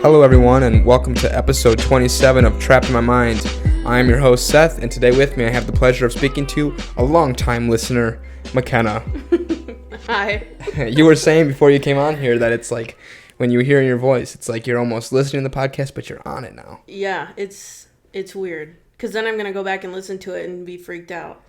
Hello everyone, and welcome to episode 27 of Trapped in My Mind. I am your host Seth, and today with me I have the pleasure of speaking to a longtime listener, McKenna. Hi. You were saying before you came on here that it's like, when you hear your voice, it's like you're almost listening to the podcast, but you're on it now. Yeah, it's weird, because then I'm going to go back and listen to it and be freaked out.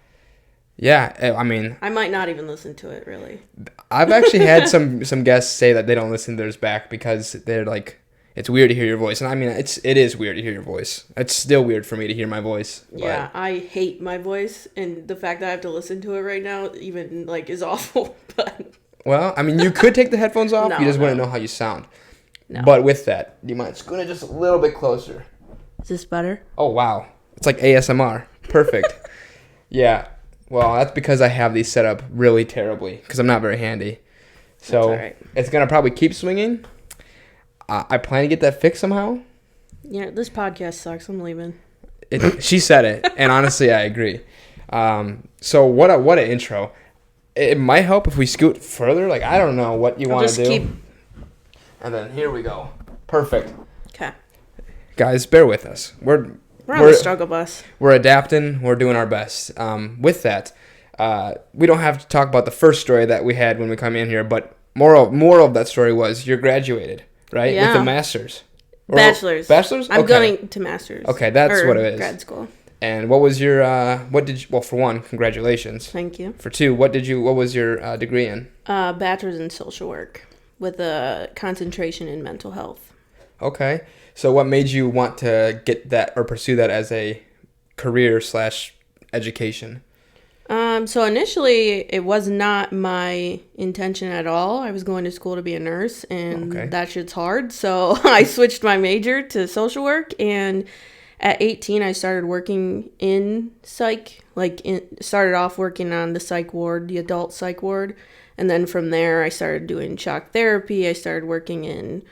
Yeah, I mean... I might not even listen to it, really. I've actually had some guests say that they don't listen to theirs back because they're like... It's weird to hear your voice, and I mean, it is weird to hear your voice. It's still weird for me to hear my voice. Yeah, I hate my voice, and the fact that I have to listen to it right now even, is awful, but... Well, I mean, you could take the headphones off, you just wouldn't know how you sound. No. But with that, do you mind scooting just a little bit closer? Is this better? Oh, wow. It's like ASMR. Perfect. Yeah, well, that's because I have these set up really terribly, because I'm not very handy. So, It's going to probably keep swinging. I plan to get that fixed somehow. Yeah, this podcast sucks. I'm leaving. She said it, and honestly, I agree. So what an intro. It might help if we scoot further. I don't know what you want to do. And then here we go. Perfect. Okay. Guys, bear with us. We're on the struggle bus. We're adapting. We're doing our best. With that, we don't have to talk about the first story that we had when we come in here, but moral of that story was you're graduated. Right? Yeah. With the master's. Bachelor's. Bachelor's? I'm going to master's. Okay, that's what it is. Grad school. And what was your, well, for one, congratulations. Thank you. For two, what was your degree in? Bachelor's in social work with a concentration in mental health. Okay. So what made you want to get that or pursue that as a career / education? So initially, it was not my intention at all. I was going to school to be a nurse, and that shit's hard. So I switched my major to social work, and at 18, I started working in psych. Started off working on the psych ward, the adult psych ward, and then from there, I started doing shock therapy. I started working in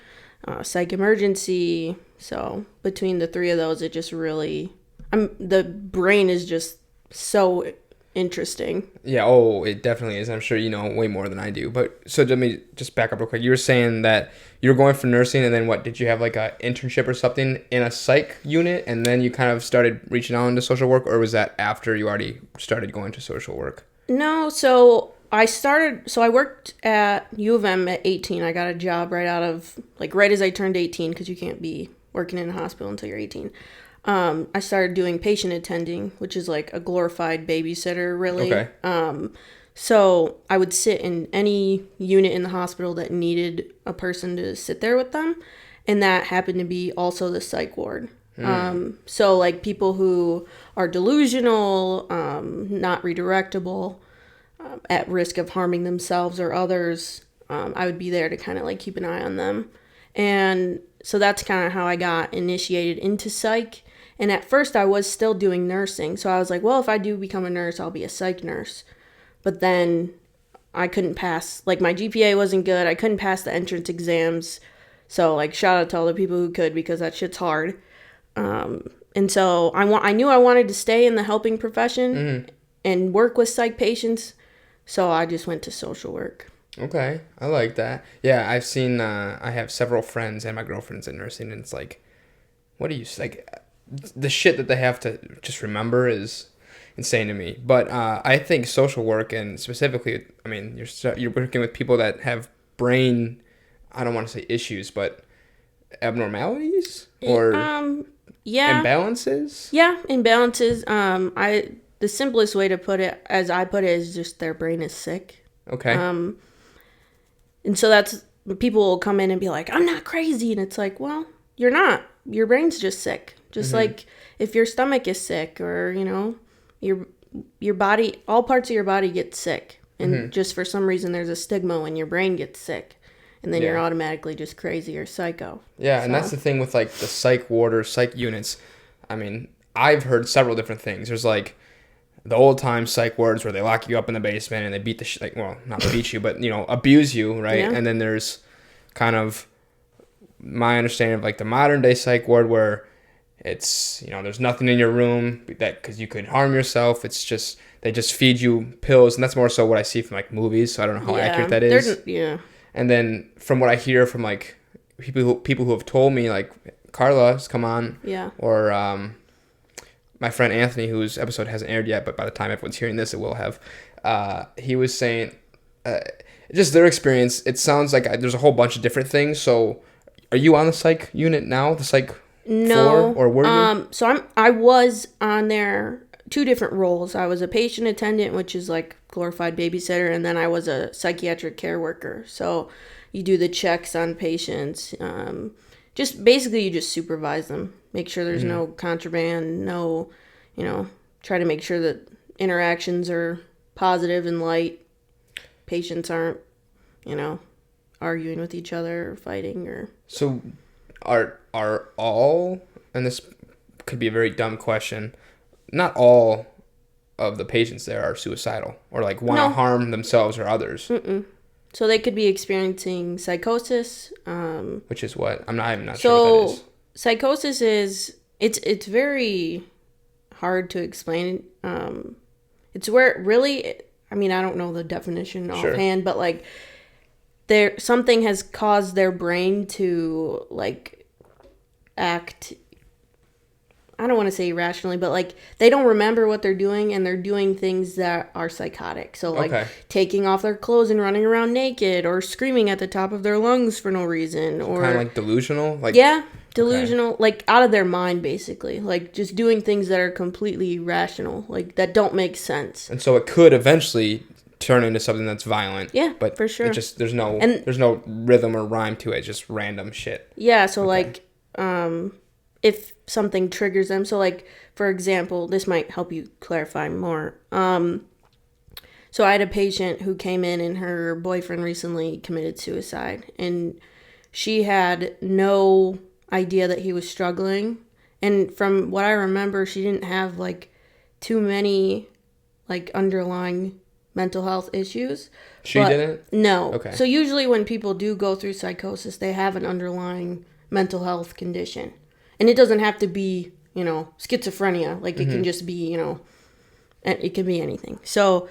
psych emergency. So between the three of those, it just really, the brain is just so interesting. Yeah, it definitely is. I'm sure you know way more than I do. But so let me just back up real quick. You were saying that you were going for nursing, and then what? Did you have like a internship or something in a psych unit, and then you kind of started reaching out into social work, or was that after you already started going to social work? No, so I worked at U of M at 18. I got a job right as I turned 18, because you can't be working in a hospital until you're 18. I started doing patient attending, which is like a glorified babysitter, really. Okay. So I would sit in any unit in the hospital that needed a person to sit there with them, and that happened to be also the psych ward. So people who are delusional, not redirectable, at risk of harming themselves or others, I would be there to kind of keep an eye on them. And so that's kind of how I got initiated into psych. And at first I was still doing nursing. So I was like, well, if I do become a nurse, I'll be a psych nurse. But then I couldn't pass, my GPA wasn't good. I couldn't pass the entrance exams. So shout out to all the people who could, because that shit's hard. And so I knew I wanted to stay in the helping profession and work with psych patients. So I just went to social work. Okay, I like that. Yeah, I've seen, I have several friends and my girlfriend's in nursing, and it's what do you, the shit that they have to just remember is insane to me. But I think social work, and specifically, I mean, you're working with people that have brain, I don't want to say issues, but abnormalities or imbalances? Yeah, imbalances. The simplest way to put it, as I put it, is just their brain is sick. Okay. And so that's, people will come in and be like, I'm not crazy. And it's like, well, you're not. Your brain's just sick. Just like if your stomach is sick, or, your body, all parts of your body get sick. And just for some reason, there's a stigma when your brain gets sick. And then you're automatically just crazy or psycho. Yeah, and that's the thing with the psych ward or psych units. I mean, I've heard several different things. There's the old time psych wards where they lock you up in the basement and they beat the shit, not beat you, but, abuse you, right? Yeah. And then there's kind of my understanding of the modern day psych ward where it's, there's nothing in your room because you could harm yourself. It's just, they just feed you pills. And that's more so what I see from movies. So I don't know how accurate that is. Yeah. And then from what I hear from people who have told me, like Carla has come on, Yeah. or my friend Anthony, whose episode hasn't aired yet, but by the time everyone's hearing this, it will have. He was saying, just their experience. It sounds like there's a whole bunch of different things. So, are you on the psych unit now? The psych floor, or were you? So I was on there 2 different roles. I was a patient attendant, which is like glorified babysitter, and then I was a psychiatric care worker. So you do the checks on patients. Just basically you just supervise them, make sure there's no contraband, no, try to make sure that interactions are positive and light. Patients aren't, arguing with each other or fighting or. So are all, and this could be a very dumb question, not all of the patients there are suicidal or like want to harm themselves or others? Mm-mm. So they could be experiencing psychosis. Which is what? I'm not sure what that is. Psychosis is, it's very hard to explain. It's where it really, I don't know the definition offhand, but like something has caused their brain to like act, I don't want to say irrationally, but like they don't remember what they're doing and they're doing things that are psychotic. So like taking off their clothes and running around naked or screaming at the top of their lungs for no reason, or kind of like delusional, like delusional, like out of their mind basically, like just doing things that are completely irrational, like that don't make sense. And so it could eventually turn into something that's violent. Yeah, but for sure. It just there's no rhythm or rhyme to it. It's just random shit. Yeah, so like if something triggers them, so like for example, this might help you clarify more. So I had a patient who came in and her boyfriend recently committed suicide, and she had no idea that he was struggling, and from what I remember, she didn't have like too many like underlying mental health issues. She didn't? No. Okay. So usually when people do go through psychosis, they have an underlying mental health condition. And it doesn't have to be, schizophrenia. Like it can just be, it can be anything. So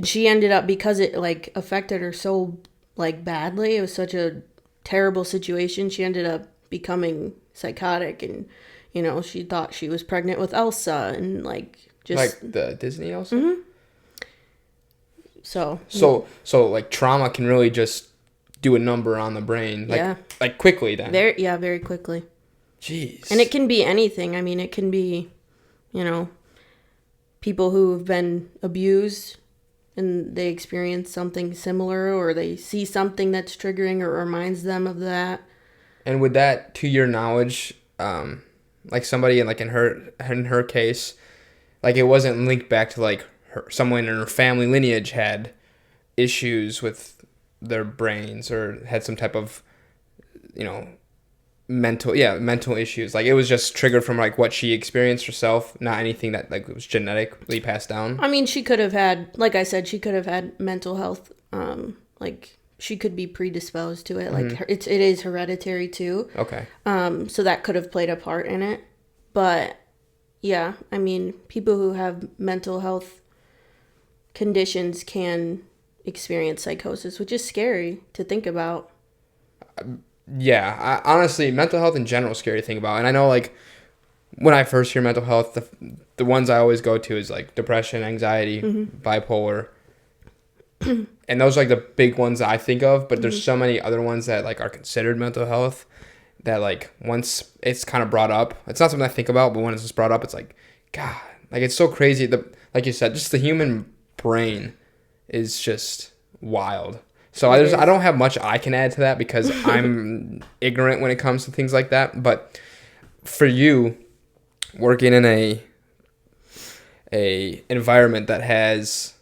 she ended up, because it like affected her so like badly, it was such a terrible situation, she ended up becoming psychotic, and she thought she was pregnant with Elsa, and like just like the Disney Elsa. Mm-hmm. So like trauma can really just do a number on the brain, like quickly then. Very quickly. Jeez. And it can be anything. It can be, people who have been abused and they experience something similar, or they see something that's triggering or reminds them of that. And would that, to your knowledge, like somebody in her case, like it wasn't linked back to like someone in her family lineage had issues with their brains or had some type of, mental issues. Like it was just triggered from like what she experienced herself, not anything that like was genetically passed down. She could have had, like I said, she could have had mental health, like she could be predisposed to it. Like it is hereditary too. Okay. So that could have played a part in it. But yeah, people who have mental health conditions can experience psychosis, which is scary to think about. Yeah, honestly, mental health in general is scary to think about. And I know, like, when I first hear mental health, the ones I always go to is, like, depression, anxiety, bipolar. And those are, like, the big ones that I think of. But there's so many other ones that, like, are considered mental health that, like, once it's kind of brought up, it's not something I think about, but when it's just brought up, it's like, God, like, it's so crazy. Like you said, just the human brain is just wild. So I don't have much I can add to that because I'm ignorant when it comes to things like that. But for you, working in a environment that has,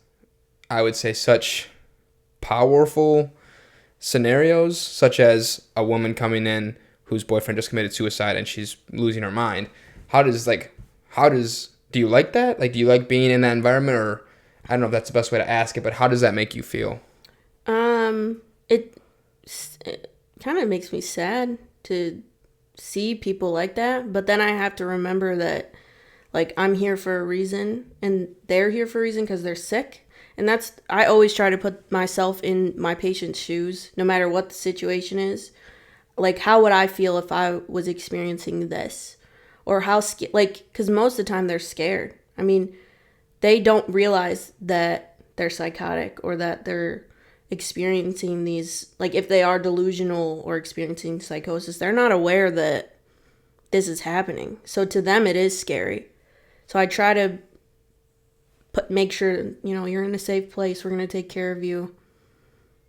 I would say, such powerful scenarios, such as a woman coming in whose boyfriend just committed suicide and she's losing her mind, do you like that? Like, do you like being in that environment? Or I don't know if that's the best way to ask it, but how does that make you feel? It kind of makes me sad to see people like that, but then I have to remember that, like, I'm here for a reason, and they're here for a reason because they're sick, and I always try to put myself in my patient's shoes, no matter what the situation is. like, how would I feel if I was experiencing this? Or how, because most of the time they're scared. I mean, they don't realize that they're psychotic or that they're experiencing these, like, if they are delusional or experiencing psychosis, they're not aware that this is happening. So to them, it is scary. So I try to make sure, you're in a safe place. We're going to take care of you.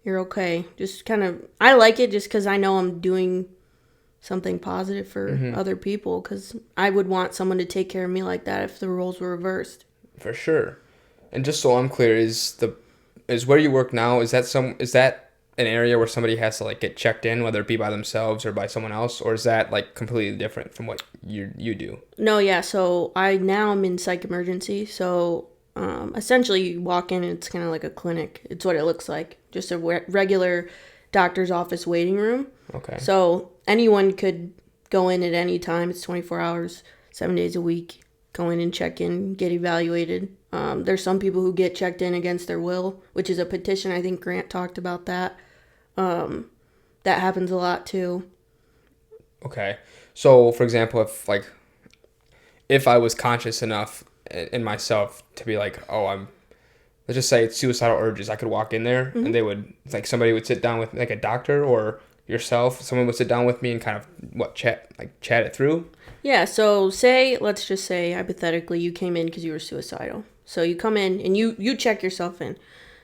You're okay. Just kind of, I like it just because I know I'm doing something positive for other people, because I would want someone to take care of me like that if the roles were reversed. For sure. And just so I'm clear, is where you work now, is that an area where somebody has to like get checked in, whether it be by themselves or by someone else, or is that like completely different from what you do? No, yeah. So I'm in psych emergency. So essentially you walk in and it's kind of like a clinic. It's what it looks like. Just a regular doctor's office waiting room. Okay. So anyone could go in at any time. It's 24 hours, 7 days a week. Go in and check in, get evaluated. There's some people who get checked in against their will, which is a petition. I think Grant talked about that. That happens a lot too. Okay. So, for example, if I was conscious enough in myself to be like, let's just say it's suicidal urges, I could walk in there and they would, like, somebody would sit down with, like, a doctor or yourself, someone would sit down with me and kind of chat it through. Yeah, so let's just say hypothetically you came in because you were suicidal. So you come in and you check yourself in.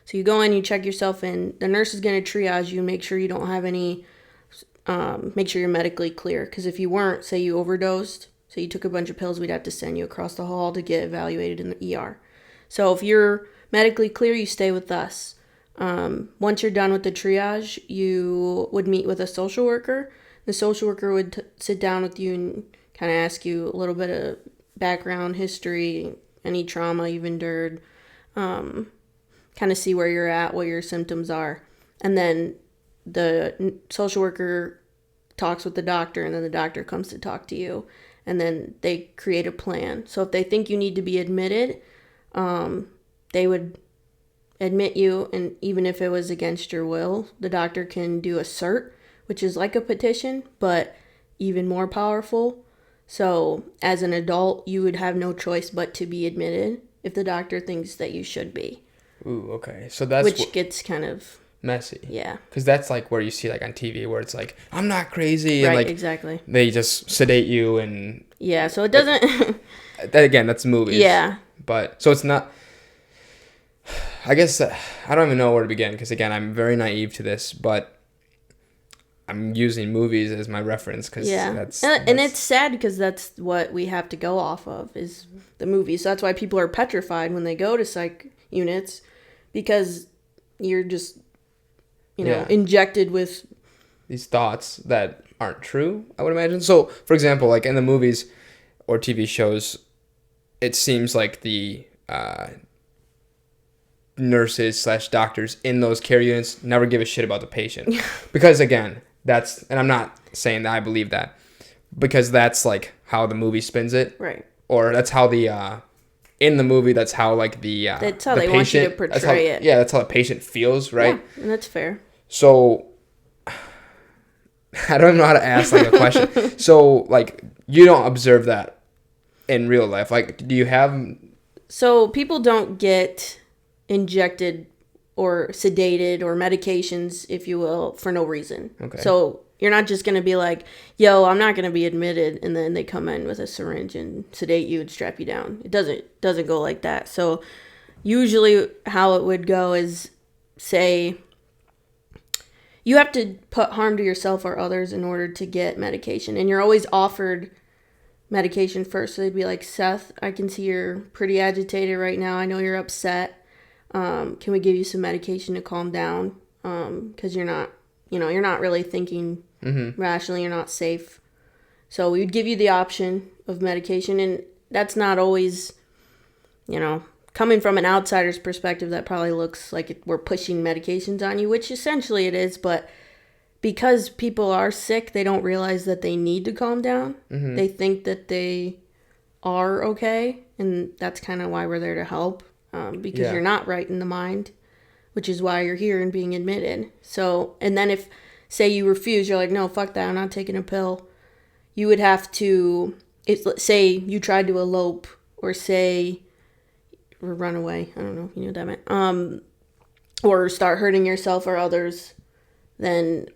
So you go in, you check yourself in. The nurse is going to triage you, make sure you don't have any, make sure you're medically clear. Because if you weren't, say you overdosed, so you took a bunch of pills, we'd have to send you across the hall to get evaluated in the ER. So if you're medically clear, you stay with us. Once you're done with the triage, you would meet with a social worker. The social worker would sit down with you and kind of ask you a little bit of background history, any trauma you've endured, kind of see where you're at, what your symptoms are. And then the social worker talks with the doctor, and then the doctor comes to talk to you. And then they create a plan. So if they think you need to be admitted, they would admit you. And even if it was against your will, the doctor can do a cert, which is like a petition, but even more powerful. So as an adult, you would have no choice but to be admitted if the doctor thinks that you should be. Ooh, okay. So that's which gets kind of messy. Yeah. Because that's like where you see like on TV where it's like, I'm not crazy. Right, and like, exactly. They just sedate you and... Yeah, so it doesn't... Again, that's movies. Yeah. But, so it's not... I guess, I don't even know where to begin because, again, I'm very naive to this, but I'm using movies as my reference because that's... And it's sad because that's what we have to go off of is the movies. So that's why people are petrified when they go to psych units because you're just... injected with these thoughts that aren't true, I would imagine. So, for example, like in the movies or TV shows, it seems like the nurses/doctors in those care units never give a shit about the patient. Because, again, and I'm not saying that I believe that, because that's like how the movie spins it. Right. Or that's how in the movie, that's how like that's how the they want you to portray it. Yeah, that's how the patient feels, right? Yeah, and that's fair. So, I don't even know how to ask like a question. So, like, you don't observe that in real life. Like, do you have... So, people don't get injected or sedated or medications, if you will, for no reason. Okay. So, you're not just going to be like, yo, I'm not going to be admitted, and then they come in with a syringe and sedate you and strap you down. It doesn't go like that. So, usually how it would go is, say... You have to put harm to yourself or others in order to get medication. And you're always offered medication first. So they'd be like, Seth, I can see you're pretty agitated right now. I know you're upset. Can we give you some medication to calm down? Because you're not really thinking rationally. You're not safe. So we would give you the option of medication. And that's not always, coming from an outsider's perspective, that probably looks like we're pushing medications on you, which essentially it is. But because people are sick, they don't realize that they need to calm down. Mm-hmm. They think that they are okay. And that's kind of why we're there to help, you're not right in the mind, which is why you're here and being admitted. So, and then if, say you refuse, you're like, no, fuck that, I'm not taking a pill. You would have to, say you tried to elope or run away. I don't know if you knew what that meant. Or start hurting yourself or others, then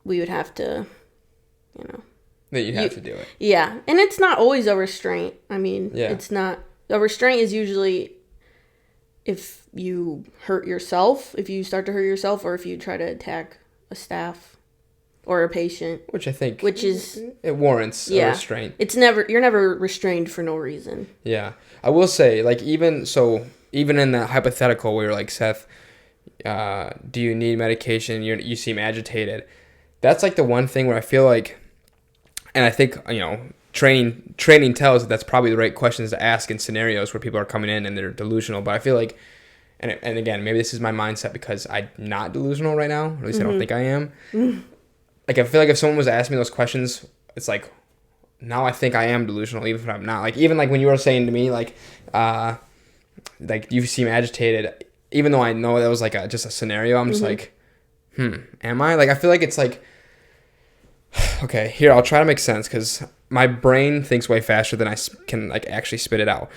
we would have to, That you have to do it. Yeah. And it's not always a restraint. I mean, it's not. A restraint is usually if you hurt yourself, if you start to hurt yourself, or if you try to attack a staff or a patient. Which I think. It warrants a restraint. You're never restrained for no reason. Yeah. I will say, like, even in that hypothetical where you're like, Seth, do you need medication? You seem agitated. That's like the one thing where I feel like, and I think, training tells that's probably the right questions to ask in scenarios where people are coming in and they're delusional. But I feel like, and again, maybe this is my mindset because I'm not delusional right now. Or at least I don't think I am. Like, I feel like if someone was asking me those questions, it's like, now I think I am delusional, even if I'm not. Like, even like when you were saying to me, like you seem agitated, even though I know that was like just a scenario, I'm just like, am I? Like, I feel like it's like, okay, here, I'll try to make sense because my brain thinks way faster than I can like actually spit it out.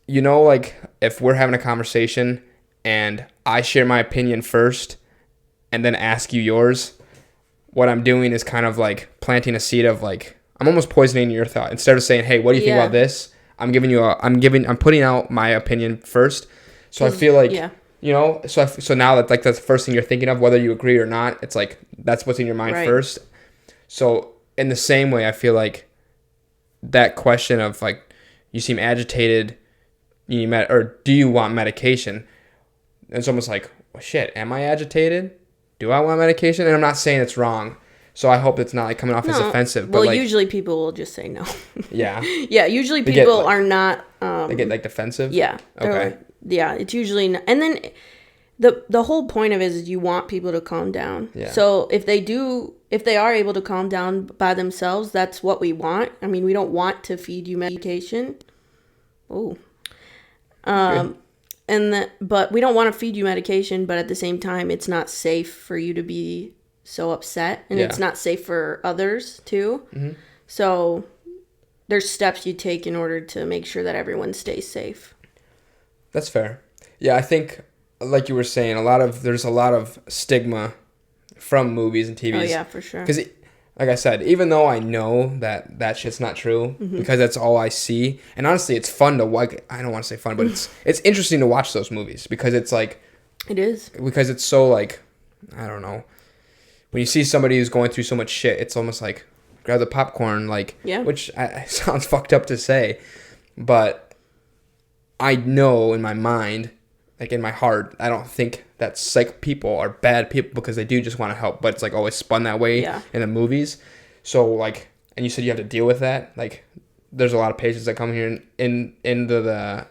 Like if we're having a conversation and I share my opinion first and then ask you yours, what I'm doing is kind of like planting a seed of like, I'm almost poisoning your thought. Instead of saying, hey, what do you think about this? I'm putting out my opinion first. So I feel like, so now that like that's the first thing you're thinking of, whether you agree or not, it's like, that's what's in your mind first. So in the same way, I feel like that question of like, you seem agitated, or do you want medication? It's almost like, well, shit, am I agitated? Do I want medication? And I'm not saying it's wrong. So I hope it's not like coming off as offensive. But well, usually people will just say no. Yeah. Yeah, usually people are not. They get like defensive? Yeah. Okay. It's usually not. And then the whole point of it is you want people to calm down. Yeah. So if they are able to calm down by themselves, that's what we want. I mean, we don't want to feed you medication. Oh. But we don't want to feed you medication, but at the same time, it's not safe for you to be so upset, and it's not safe for others too. Mm-hmm. So there's steps you take in order to make sure that everyone stays safe. That's fair. Yeah, I think, like you were saying, there's a lot of stigma from movies and TVs. Oh yeah, for sure. Because, like I said, even though I know that shit's not true, because that's all I see, and honestly, it's fun to like. I don't want to say fun, but it's interesting to watch those movies because it's like. It is. Because it's so like, I don't know. When you see somebody who's going through so much shit, it's almost like grab the popcorn, like, which sounds fucked up to say, but I know in my mind, like in my heart, I don't think that psych people are bad people because they do just want to help, but it's like always spun that way in the movies. So like, and you said you have to deal with that. Like, there's a lot of patients that come here into the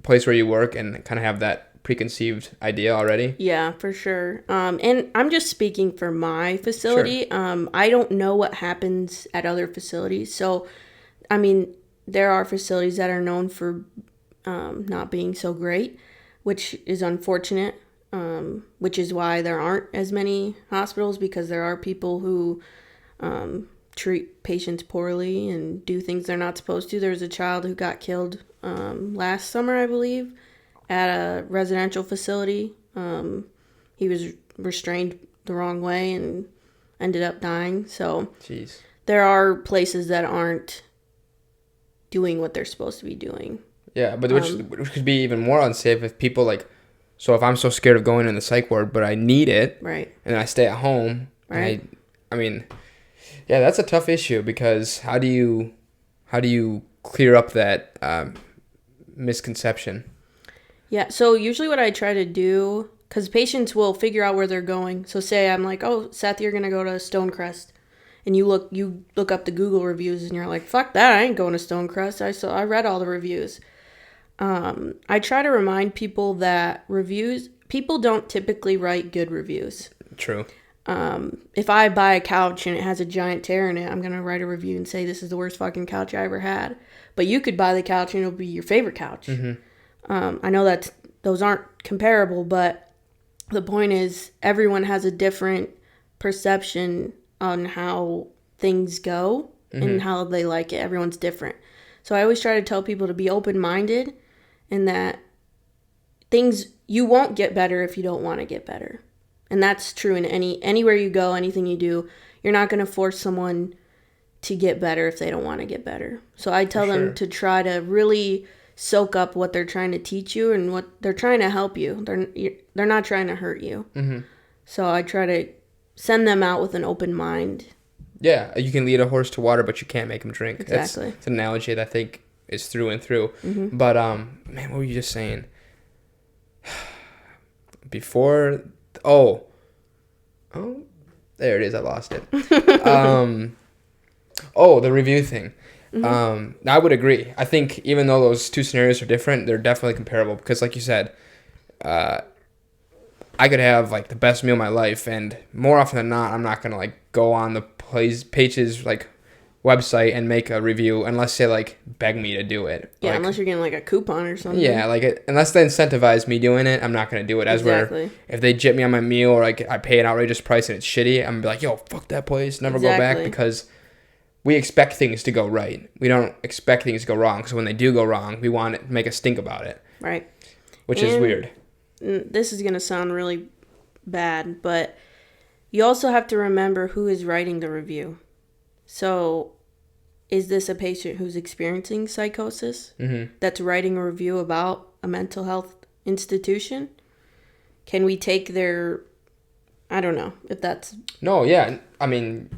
place where you work and kind of have that preconceived idea already. Yeah, for sure. And I'm just speaking for my facility. Sure. I don't know what happens at other facilities. So, I mean, there are facilities that are known for not being so great, which is unfortunate, which is why there aren't as many hospitals, because there are people who treat patients poorly and do things they're not supposed to. There was a child who got killed last summer, I believe, at a residential facility. He was restrained the wrong way and ended up dying. So jeez. There are places that aren't doing what they're supposed to be doing. Yeah, but which could be even more unsafe if people like, so if I'm so scared of going in the psych ward, but I need it, right, and I stay at home, right? I mean, yeah, that's a tough issue because how do you clear up that misconception? Yeah, so usually what I try to do, because patients will figure out where they're going. So say I'm like, oh, Seth, you're gonna go to Stonecrest, and you look up the Google reviews, and you're like, fuck that, I ain't going to Stonecrest. I read all the reviews. I try to remind people that people don't typically write good reviews. True. If I buy a couch and it has a giant tear in it, I'm going to write a review and say this is the worst fucking couch I ever had. But you could buy the couch and it'll be your favorite couch. Mm-hmm. I know that those aren't comparable, but the point is everyone has a different perception on how things go and how they like it. Everyone's different. So I always try to tell people to be open-minded and that things, you won't get better if you don't want to get better. And that's true in anywhere you go, anything you do. You're not going to force someone to get better if they don't want to get better. So I tell them to try to really soak up what they're trying to teach you and what they're trying to help you. They're not trying to hurt you. So I try to send them out with an open mind. Yeah, you can lead a horse to water, but you can't make him drink. Exactly. That's an analogy that I think is through and through. But, man, what were you just saying? Before, there it is. I lost it. The review thing. I would agree. I think even though those two scenarios are different, they're definitely comparable because, like you said, I could have like the best meal of my life, and more often than not, I'm not gonna like go on the page's like website and make a review unless they like beg me to do it. Yeah, like, unless you're getting like a coupon or something. Yeah, like unless they incentivize me doing it, I'm not gonna do it. As where if they jip me on my meal or like I pay an outrageous price and it's shitty, I'm gonna be like, yo, fuck that place, never go back, because we expect things to go right. We don't expect things to go wrong. So when they do go wrong, we want to make a stink about it. Right. Which is weird. This is gonna sound really bad, but you also have to remember who is writing the review. So, is this a patient who's experiencing psychosis that's writing a review about a mental health institution? Can we take their... I don't know if that's... No, yeah. I mean,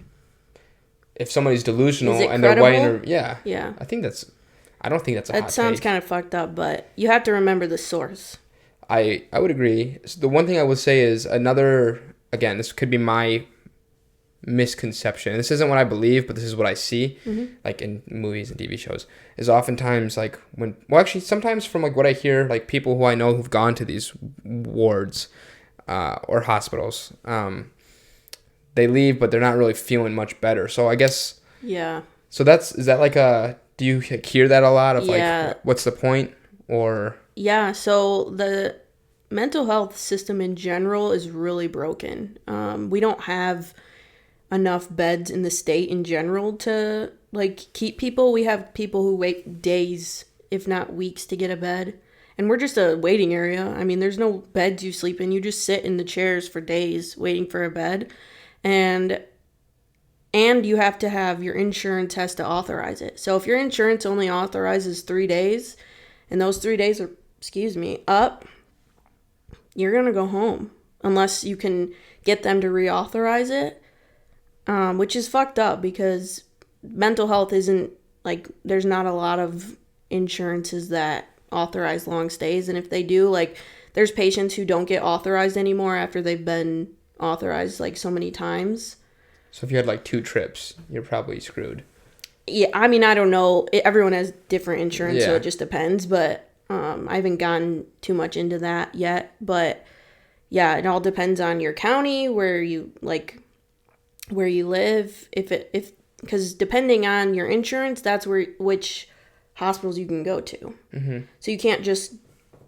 if somebody's delusional and credible? they're writing... Yeah. I think that's... I don't think that's a hot take. That sounds kind of fucked up, but you have to remember the source. I would agree. So the one thing I would say is another... Again, this could be my misconception. This isn't what I believe, but this is what I see, like in movies and TV shows, is oftentimes like when... Well, actually, sometimes from like what I hear, like people who I know who've gone to these wards or hospitals, they leave, but they're not really feeling much better. So I guess... Yeah. So is that like a... Do you hear that a lot of like, what's the point? Or... Yeah, so the mental health system in general is really broken. We don't have enough beds in the state in general to like keep people. We have people who wait days, if not weeks, to get a bed. And we're just a waiting area. I mean, there's no beds you sleep in. You just sit in the chairs for days waiting for a bed. And you have to have your insurance has to authorize it. So if your insurance only authorizes 3 days and those 3 days are up, you're going to go home unless you can get them to reauthorize it, which is fucked up because mental health isn't, like, there's not a lot of insurances that authorize long stays. And if they do, like, there's patients who don't get authorized anymore after they've been authorized, like, so many times. So if you had, like, 2 trips, you're probably screwed. Yeah, I mean, I don't know. Everyone has different insurance, so it just depends, but... I haven't gotten too much into that yet, but yeah, it all depends on your county, where you live, because depending on your insurance, that's which hospitals you can go to. So you can't just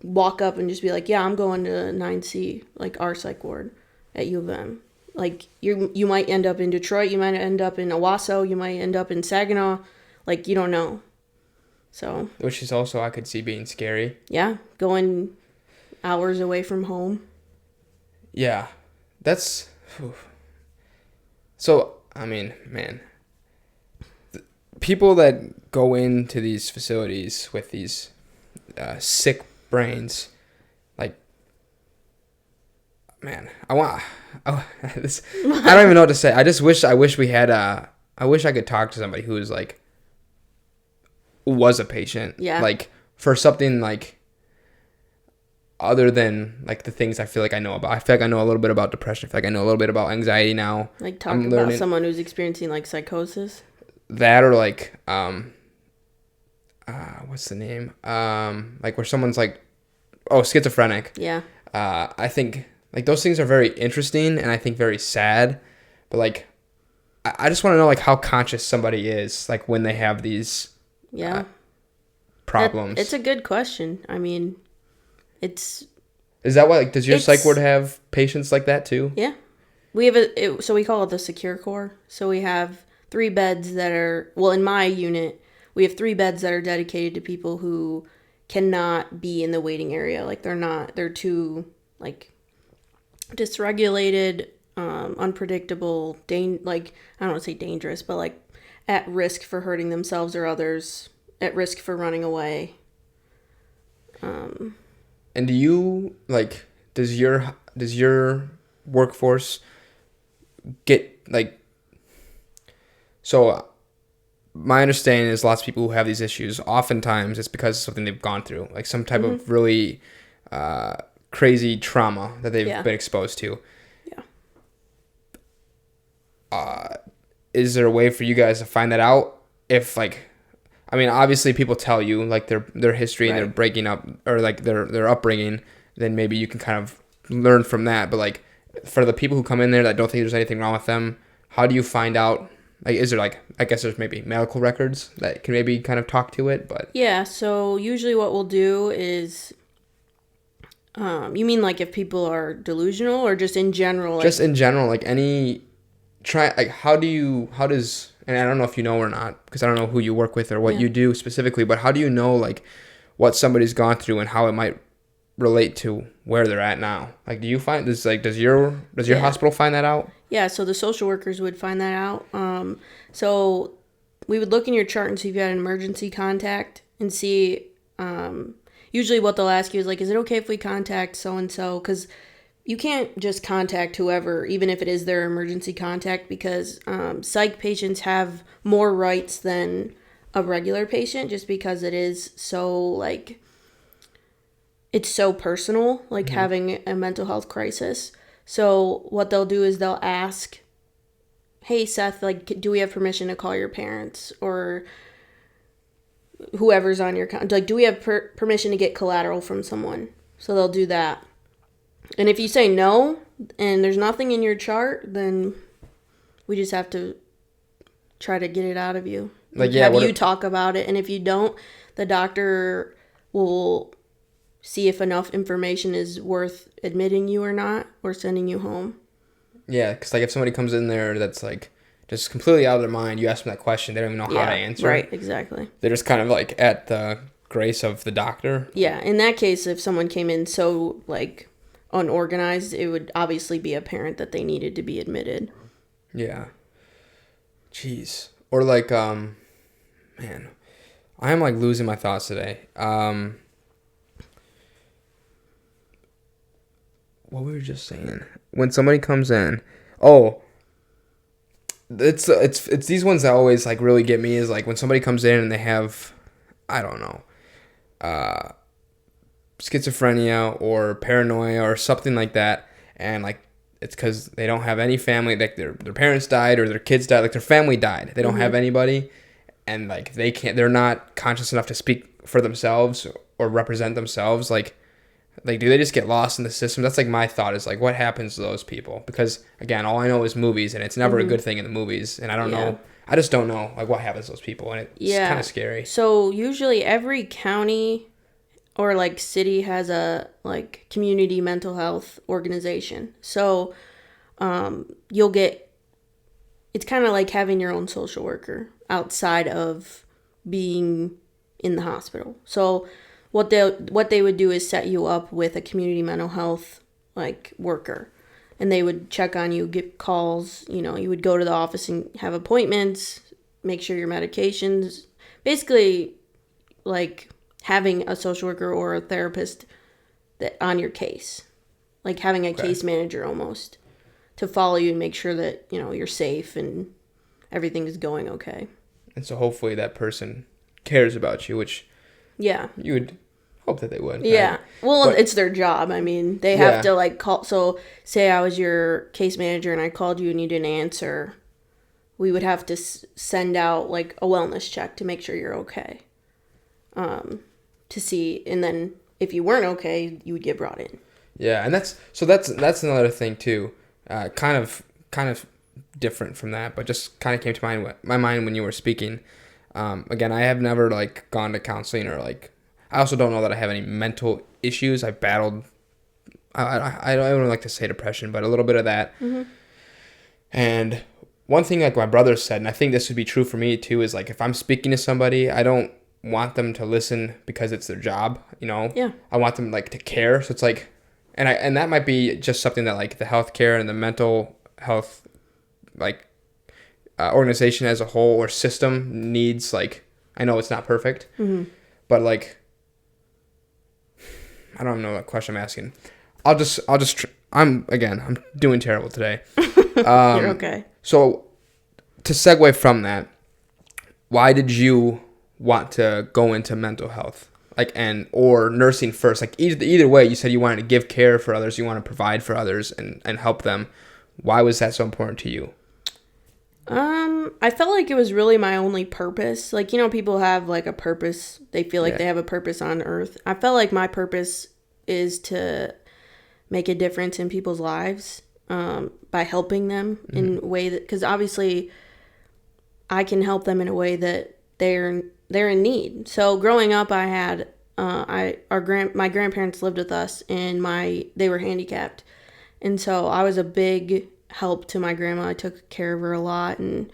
walk up and just be like, yeah, I'm going to 9C, like our psych ward at U of M. Like you might end up in Detroit, you might end up in Owasso, you might end up in Saginaw, like you don't know. So, which is also, I could see being scary. Yeah, going hours away from home. Yeah, that's... So, I mean, man. People that go into these facilities with these sick brains, like, man, I don't even know what to say. I wish we had I wish I could talk to somebody who was like, was a patient, like for something like other than like the things I feel like I know about. I feel like I know a little bit about depression. I feel like I know a little bit about anxiety now. Like talking about someone who's experiencing like psychosis. That or like what's the name? Like where someone's like, schizophrenic. Yeah. I think like those things are very interesting and I think very sad, but like I just want to know like how conscious somebody is like when they have these. Yeah. Problems. It's a good question. I mean, it's Is that why? Like, does your psych ward It's have patients like that too? Yeah. We have so we call it the secure core. So we have 3 beds that are, well, in my unit, we have 3 beds that are dedicated to people who cannot be in the waiting area. Like they're too like dysregulated, unpredictable, like I don't want to say dangerous, but like at risk for hurting themselves or others, at risk for running away. And do you like? Does your workforce get like? So my understanding is lots of people who have these issues. Oftentimes, it's because of something they've gone through, like some type of really crazy trauma that they've been exposed to. Yeah. Is there a way for you guys to find that out? If like, I mean, obviously people tell you like their history and their breaking up or like their upbringing, then maybe you can kind of learn from that. But like for the people who come in there that don't think there's anything wrong with them, how do you find out? Like, is there like, I guess there's maybe medical records that can maybe kind of talk to it, but Yeah, so usually what we'll do is, you mean like if people are delusional or just in general? Like, just in general, like how does, and I don't know if you know or not, because I don't know who you work with or what you do specifically, but how do you know like what somebody's gone through and how it might relate to where they're at now? Like, do you find this, like, does your hospital find that out? Yeah, so the social workers would find that out. So we would look in your chart and see if you had an emergency contact and see, usually what they'll ask you is like, is it okay if we contact so-and-so? Because you can't just contact whoever, even if it is their emergency contact, because psych patients have more rights than a regular patient just because it is so, like, it's so personal, like having a mental health crisis. So what they'll do is they'll ask, hey, Seth, like, do we have permission to call your parents or whoever's on your like, do we have permission to get collateral from someone? So they'll do that. And if you say no and there's nothing in your chart, then we just have to try to get it out of you. Like, have you talk about it. And if you don't, the doctor will see if enough information is worth admitting you or not, or sending you home. Yeah, because like if somebody comes in there that's like just completely out of their mind, you ask them that question, they don't even know how to answer. Right, exactly. They're just kind of like at the grace of the doctor. Yeah, in that case, if someone came in so like unorganized, it would obviously be apparent that they needed to be admitted. Yeah. Jeez. Or like, man, I am like losing my thoughts today. What we were just saying, when somebody comes in, it's these ones that always like really get me is like when somebody comes in and they have, I don't know, schizophrenia or paranoia or something like that, and like it's because they don't have any family, like their parents died or their kids died, like their family died, they don't have anybody, and like they're not conscious enough to speak for themselves or represent themselves, like do they just get lost in the system? That's like my thought is like, what happens to those people? Because again, all I know is movies, and it's never a good thing in the movies, and I don't know. I just don't know like what happens to those people, and it's kind of scary. So usually every county or like city has a like community mental health organization. So you'll get, it's kind of like having your own social worker outside of being in the hospital. So what they would do is set you up with a community mental health like worker, and they would check on you, get calls, you would go to the office and have appointments, make sure your medications, basically like having a social worker or a therapist that on your case, like having a case manager almost to follow you and make sure that you're safe and everything is going okay. And so hopefully that person cares about you, which you would hope that they would. Yeah. Right? Well, it's their job. I mean, they have to like call. So say I was your case manager and I called you and you didn't answer, we would have to send out like a wellness check to make sure you're okay. To see, and then if you weren't okay, you would get brought in. Yeah, and that's another thing too. Kind of different from that, but just kind of came to my mind when you were speaking. Again, I have never like gone to counseling or like, I also don't know that I have any mental issues. I've battled I don't really like to say depression, but a little bit of that. Mm-hmm. And one thing like my brother said, and I think this would be true for me too, is like if I'm speaking to somebody, I don't want them to listen because it's their job, you know? Yeah. I want them like to care. So it's like, and that might be just something that like the healthcare and the mental health like organization as a whole or system needs. Like, I know it's not perfect, Mm-hmm. but like, I don't know what question I'm asking. I'm doing terrible today. You're okay. So to segue from that, why did you want to go into mental health, like, or nursing first? Like either way, you said you wanted to give care for others, you want to provide for others and help them. Why was that so important to you? I felt like it was really my only purpose. Like, you know, people have like a purpose. They feel like they have a purpose on earth. I felt like my purpose is to make a difference in people's lives by helping them in a way that, because obviously I can help them in a way that they're in need. So growing up, I had my grandparents lived with us, and they were handicapped, and so I was a big help to my grandma. I took care of her a lot, and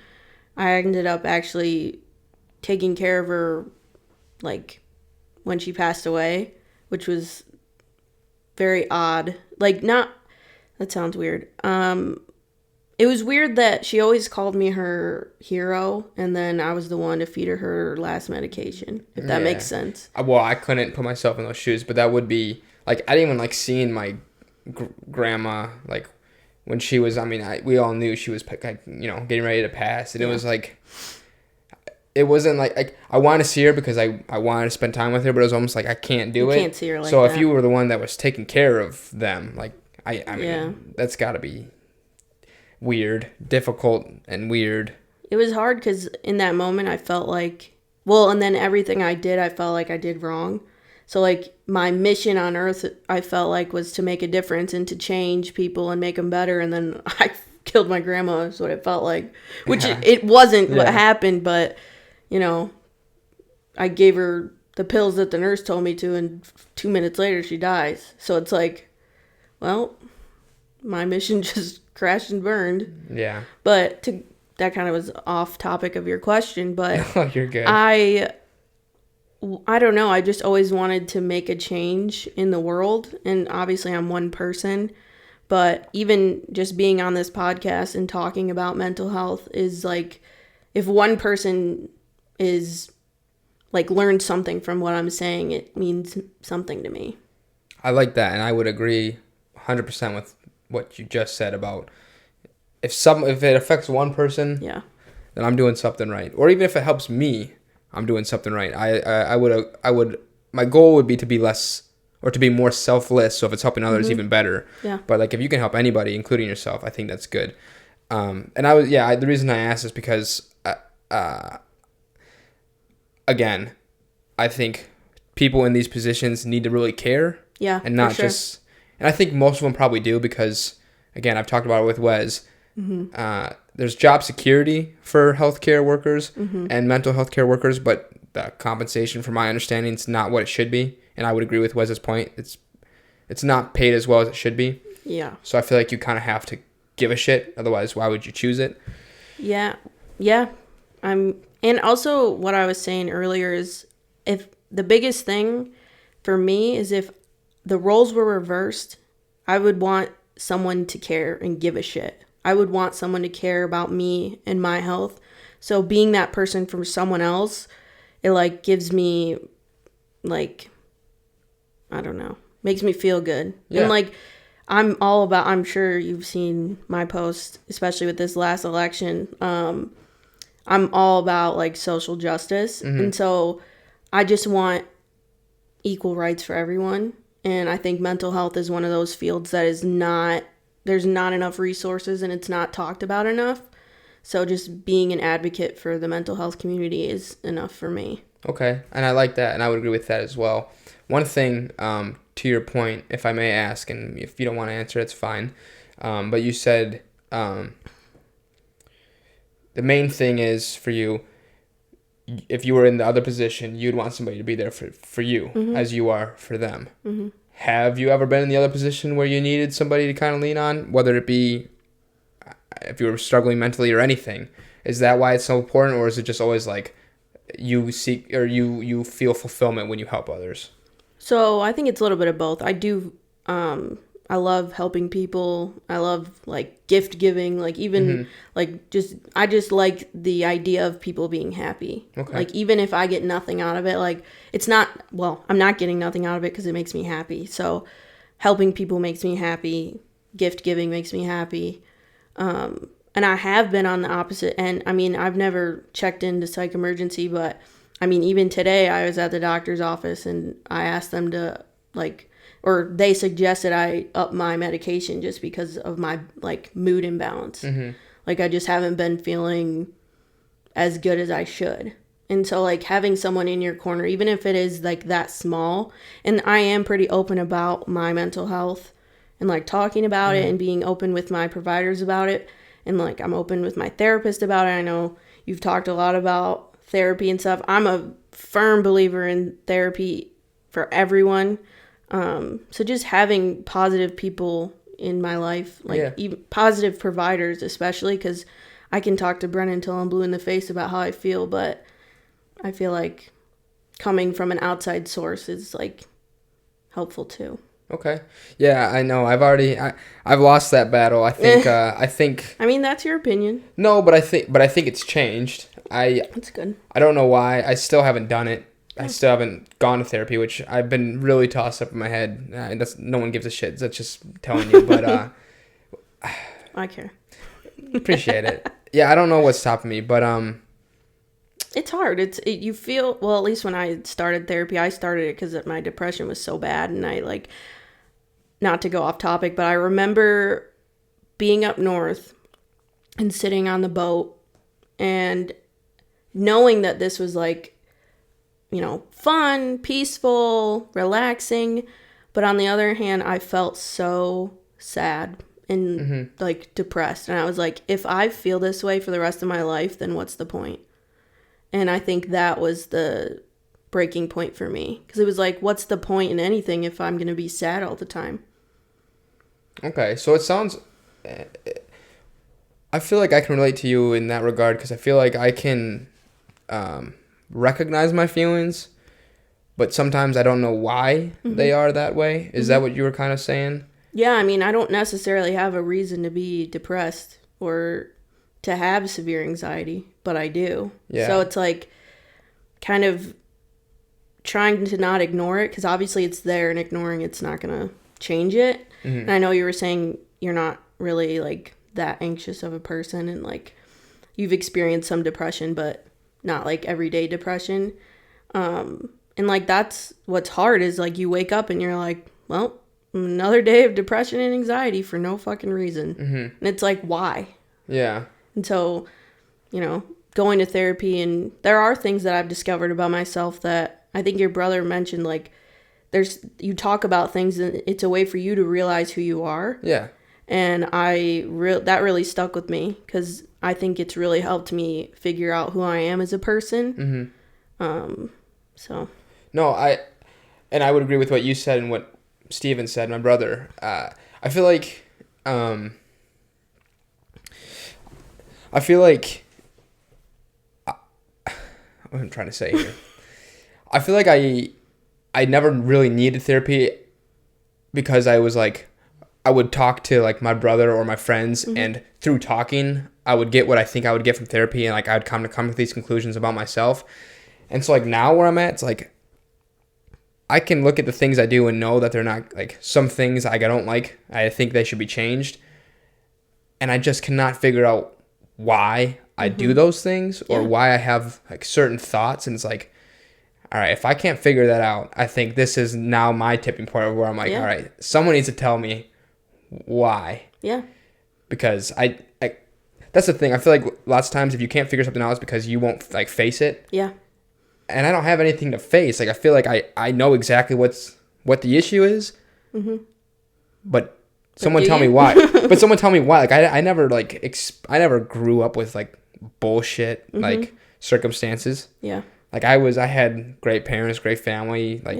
I ended up actually taking care of her like when she passed away, which was very odd. Like, not, that sounds weird. It was weird that she always called me her hero, and then I was the one to feed her last medication, if that makes sense. Well, I couldn't put myself in those shoes, but that would be like, I didn't even like seeing my grandma like when she was, we all knew she was like, you know, getting ready to pass, and it was like, it wasn't like I want to see her because I wanted to spend time with her, but it was almost like I can't do it. You can't see her like so that. If you were the one that was taking care of them, like I mean, that's got to be weird, difficult, and weird. It was hard because in that moment I felt like, well, and then everything I did, I felt like I did wrong. So like my mission on earth, I felt like, was to make a difference and to change people and make them better. And then I killed my grandma is what it felt like, which it wasn't what happened, but you know, I gave her the pills that the nurse told me to, and 2 minutes later she dies. So it's like, well, my mission just crashed and burned. Yeah. But that kind of was off topic of your question, but oh, you're good. I don't know. I just always wanted to make a change in the world, and obviously I'm one person, but even just being on this podcast and talking about mental health is like, if one person is like learned something from what I'm saying, it means something to me. I like that, and I would agree 100% with what you just said about if it affects one person, then I'm doing something right. Or even if it helps me, I'm doing something right. I would my goal would be to be less, or to be more selfless. So if it's helping others, even better. Yeah. But like if you can help anybody, including yourself, I think that's good. And the reason I asked is because again, I think people in these positions need to really care. Yeah. And not just, and I think most of them probably do, because again, I've talked about it with Wes. There's job security for healthcare workers and mental health care workers, but the compensation, from my understanding, is not what it should be. And I would agree with Wes's point. It's not paid as well as it should be. Yeah. So I feel like you kind of have to give a shit. Otherwise, why would you choose it? Yeah. Yeah. And also what I was saying earlier is, if the biggest thing for me is if the roles were reversed, I would want someone to care and give a shit. I would want someone to care about me and my health. So being that person for someone else, it like gives me like, I don't know, makes me feel good. Yeah. And like, I'm sure you've seen my post, especially with this last election. I'm all about like social justice. And so I just want equal rights for everyone. And I think mental health is one of those fields that there's not enough resources and it's not talked about enough. So just being an advocate for the mental health community is enough for me. Okay. And I like that. And I would agree with that as well. One thing, to your point, if I may ask, and if you don't want to answer, it's fine. But you said the main thing is for you, if you were in the other position, you'd want somebody to be there for you as you are for them. have you ever been in the other position where you needed somebody to kind of lean on, whether it be if you were struggling mentally or anything? Is that why it's so important, or is it just always like you seek or you feel fulfillment when you help others? So I think it's a little bit of both. I do. I love helping people. I love like gift giving. Like even like I just like the idea of people being happy. Okay. Like even if I get nothing out of it, like it's not. Well, I'm not getting nothing out of it because it makes me happy. So helping people makes me happy. Gift giving makes me happy. And I have been on the opposite end. I mean, I've never checked into psych emergency, but I mean, even today I was at the doctor's office and I asked them to or they suggested I up my medication just because of my like mood imbalance. Like I just haven't been feeling as good as I should. And so like having someone in your corner, even if it is like that small, and I am pretty open about my mental health and like talking about it and being open with my providers about it. And like I'm open with my therapist about it. I know you've talked a lot about therapy and stuff. I'm a firm believer in therapy for everyone. So just having positive people in my life, like even positive providers, especially because I can talk to Brennan until I'm blue in the face about how I feel, but I feel like coming from an outside source is like helpful too. Okay. Yeah, I know. I've lost that battle. I think I mean, that's your opinion. No, but I think it's changed. That's good. I don't know why. I still haven't done it. I still haven't gone to therapy, which I've been really tossed up in my head. That's no one gives a shit. That's just telling you, but I care. Appreciate it. Yeah, I don't know what's stopping me, but it's hard. You feel, well, at least when I started therapy, I started it because my depression was so bad, and I like, not to go off topic, but I remember being up north and sitting on the boat and knowing that this was like, you know, fun, peaceful, relaxing. But on the other hand, I felt so sad and like depressed. And I was like, if I feel this way for the rest of my life, then what's the point? And I think that was the breaking point for me. Because it was like, what's the point in anything if I'm going to be sad all the time? Okay, so it sounds... I feel like I can relate to you in that regard because I feel like I can... recognize my feelings, but sometimes I don't know why they are that way. Is that what you were kind of saying? Yeah, I mean, I don't necessarily have a reason to be depressed or to have severe anxiety, but I do. Yeah. So it's like kind of trying to not ignore it because obviously it's there and ignoring it's not going to change it. And I know you were saying you're not really like that anxious of a person and like you've experienced some depression, but not like everyday depression. And like that's what's hard is like you wake up and you're like, well, another day of depression and anxiety for no fucking reason. And it's like, why? Yeah. And so, you know, going to therapy, and there are things that I've discovered about myself that I think your brother mentioned, like you talk about things and it's a way for you to realize who you are. Yeah. And that really stuck with me because I think it's really helped me figure out who I am as a person. So. No, I would agree with what you said and what Steven said, my brother. I feel like, what I'm trying to say here. I feel like I never really needed therapy because I was like, I would talk to like my brother or my friends, and through talking, I would get what I think I would get from therapy, and like I'd come to these conclusions about myself. And so like now where I'm at, it's like I can look at the things I do and know that they're not like some things like I don't like. I think they should be changed, and I just cannot figure out why I do those things or why I have like certain thoughts. And it's like, all right, if I can't figure that out, I think this is now my tipping point where I'm like, all right, someone needs to tell me why. Yeah. Because I that's the thing. I feel like lots of times if you can't figure something out, it's because you won't like face it. Yeah. And I don't have anything to face. Like I feel like I know exactly what the issue is. But someone tell me why. But someone tell me why. Like I never I never grew up with like bullshit like circumstances. Yeah. Like I had great parents, great family. Like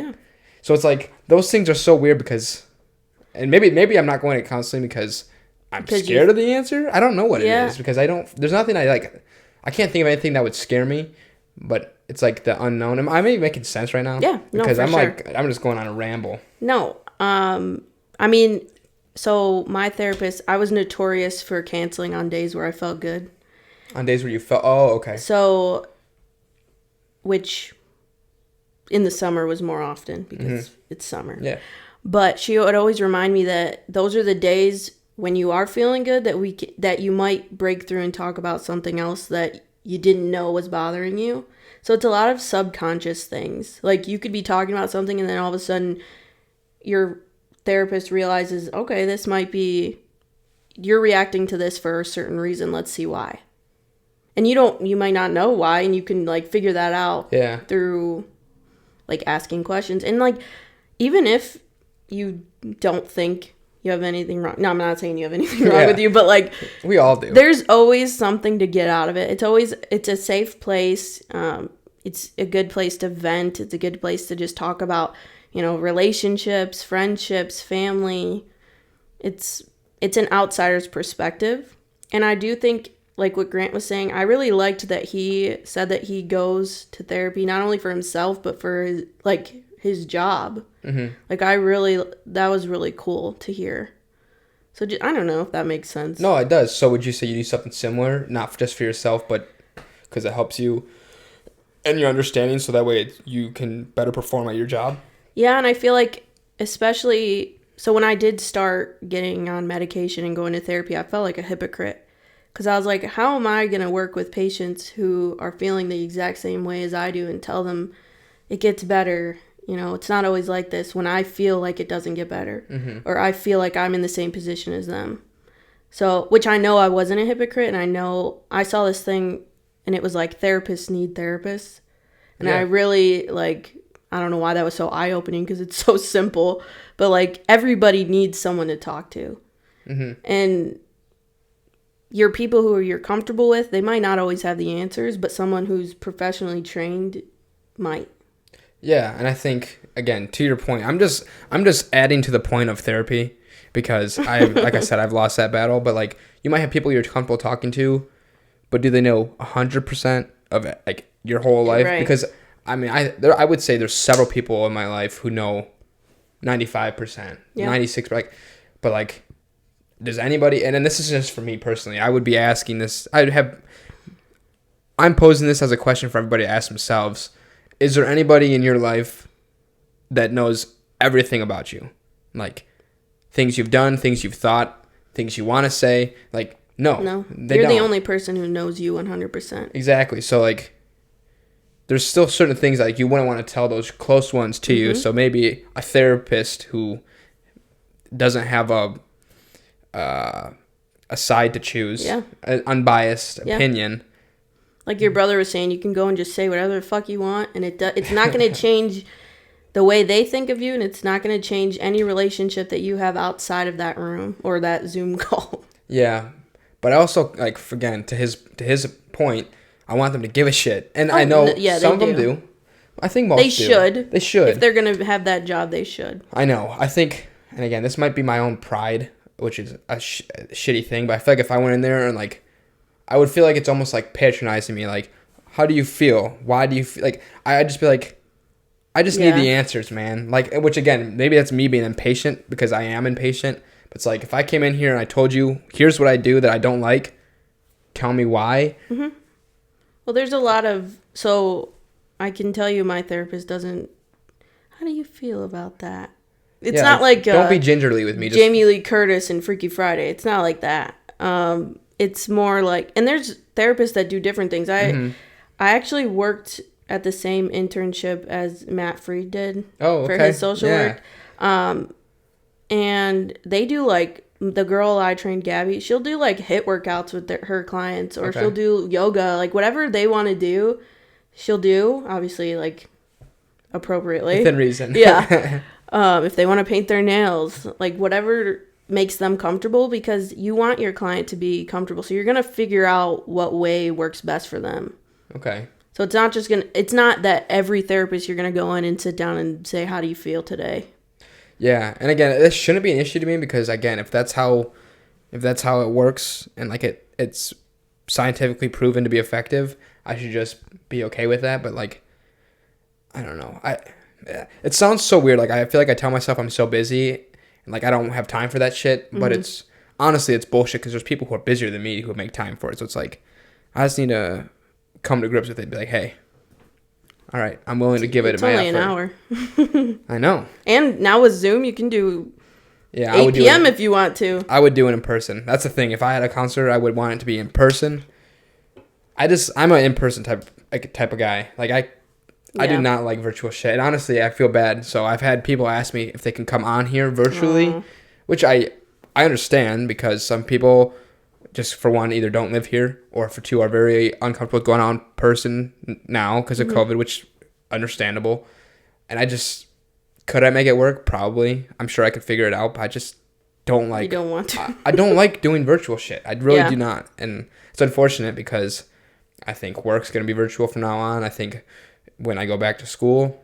So it's like those things are so weird because, and maybe I'm not going to counseling because I'm scared of the answer. I don't know what it is because there's nothing I like. I can't think of anything that would scare me, but it's like the unknown. Am I maybe making sense right now? Yeah, no, because for I'm sure. like I'm just going on a ramble. No, I mean, so my therapist, I was notorious for canceling on days where I felt good. On days where you felt, oh, okay. So, which in the summer was more often because it's summer. Yeah. But she would always remind me that those are the days when you are feeling good that you might break through and talk about something else that you didn't know was bothering you. So it's a lot of subconscious things. Like you could be talking about something and then all of a sudden your therapist realizes, okay, this might be, you're reacting to this for a certain reason. Let's see why. And you might not know why, and you can like figure that out through like asking questions. And like, even if you don't think you have anything wrong. No, I'm not saying you have anything wrong with you, but like we all do. There's always something to get out of it. It's a safe place. It's a good place to vent. It's a good place to just talk about, relationships, friendships, family. It's an outsider's perspective. And I do think, like what Grant was saying, I really liked that he said that he goes to therapy not only for himself, but for his job. Mm-hmm. Like that was really cool to hear. So I don't know if that makes sense. No, it does. So would you say you do something similar, not just for yourself, but because it helps you and your understanding, so that way you can better perform at your job? Yeah, and I feel like especially, so when I did start getting on medication and going to therapy, I felt like a hypocrite. Because I was like, how am I going to work with patients who are feeling the exact same way as I do and tell them it gets better? It's not always like this when I feel like it doesn't get better. Mm-hmm. Or I feel like I'm in the same position as them. So, which I know I wasn't a hypocrite. And I know I saw this thing and it was like therapists need therapists. And I really I don't know why that was so eye-opening because it's so simple. But like everybody needs someone to talk to. Mm-hmm. And your people who you're comfortable with, they might not always have the answers, but someone who's professionally trained might. Yeah, and I think, again, to your point, I'm just adding to the point of therapy because like I said, I've lost that battle. But like, you might have people you're comfortable talking to, but do they know 100% of it, like your whole life? Right. Because I mean, I would say there's several people in my life who know 95%, 96%, but like. Does anybody, and then this is just for me personally, I would be asking this, I'm posing this as a question for everybody to ask themselves. Is there anybody in your life that knows everything about you? Like, things you've done, things you've thought, things you want to say? Like, no. You're the only person who knows you 100%. Exactly. So, like, there's still certain things like you wouldn't want to tell those close ones to you. So maybe a therapist who doesn't have a side to choose, an unbiased opinion. Like your brother was saying, you can go and just say whatever the fuck you want, and it's not going to change the way they think of you, and it's not going to change any relationship that you have outside of that room or that Zoom call. Yeah, but I also, like, again, to his point, I want them to give a shit, and I know some of them do. I think most They should. They should. If they're going to have that job, they should. I know. I think, and again, this might be my own pride, which is a shitty thing, but I feel like if I went in there and, like, I would feel like it's almost, like, patronizing me, like, how do you feel? Why do you feel? Like, I'd just be like, I just need the answers, man. Like, which, again, maybe that's me being impatient, because I am impatient, but it's like, if I came in here and I told you, here's what I do that I don't like, tell me why. Mm-hmm. Well, there's a lot of, so I can tell you my therapist doesn't, how do you feel about that? It's not like don't be gingerly with me. Jamie Lee Curtis and Freaky Friday. It's not like that. It's more like, and there's therapists that do different things. I actually worked at the same internship as Matt Freed did for his social work. And they do like, the girl I trained, Gabby, she'll do like HIIT workouts with her clients, or she'll do yoga, like whatever they want to do, she'll do, obviously like appropriately. Within reason. Yeah. If they want to paint their nails, like whatever makes them comfortable, because you want your client to be comfortable. So you're going to figure out what way works best for them. Okay. So it's not that every therapist you're gonna go in and sit down and say, how do you feel today? Yeah, and again, this shouldn't be an issue to me because again, if that's how it works and like it's scientifically proven to be effective, I should just be okay with that. But like, I don't know. It sounds so weird. Like I feel like I tell myself I'm so busy and like I don't have time for that shit. But it's honestly it's bullshit because there's people who are busier than me who make time for it. So it's like I just need to come to grips with it and be like, hey, all right, I'm willing to give it my effort. It's only an hour. I know. And now with Zoom, you can do 8 p.m. if you want to. I would do it in person. That's the thing. If I had a concert, I would want it to be in person. I'm an in-person type of guy. Like I do not like virtual shit. And honestly, I feel bad. So I've had people ask me if they can come on here virtually, which I understand because some people just for one either don't live here or for two are very uncomfortable with going on in person now because of COVID, which understandable. And could I make it work? Probably. I'm sure I could figure it out, but I just don't like. You don't want to. I don't like doing virtual shit. I really do not. And it's unfortunate because I think work's going to be virtual from now on. I think when I go back to school,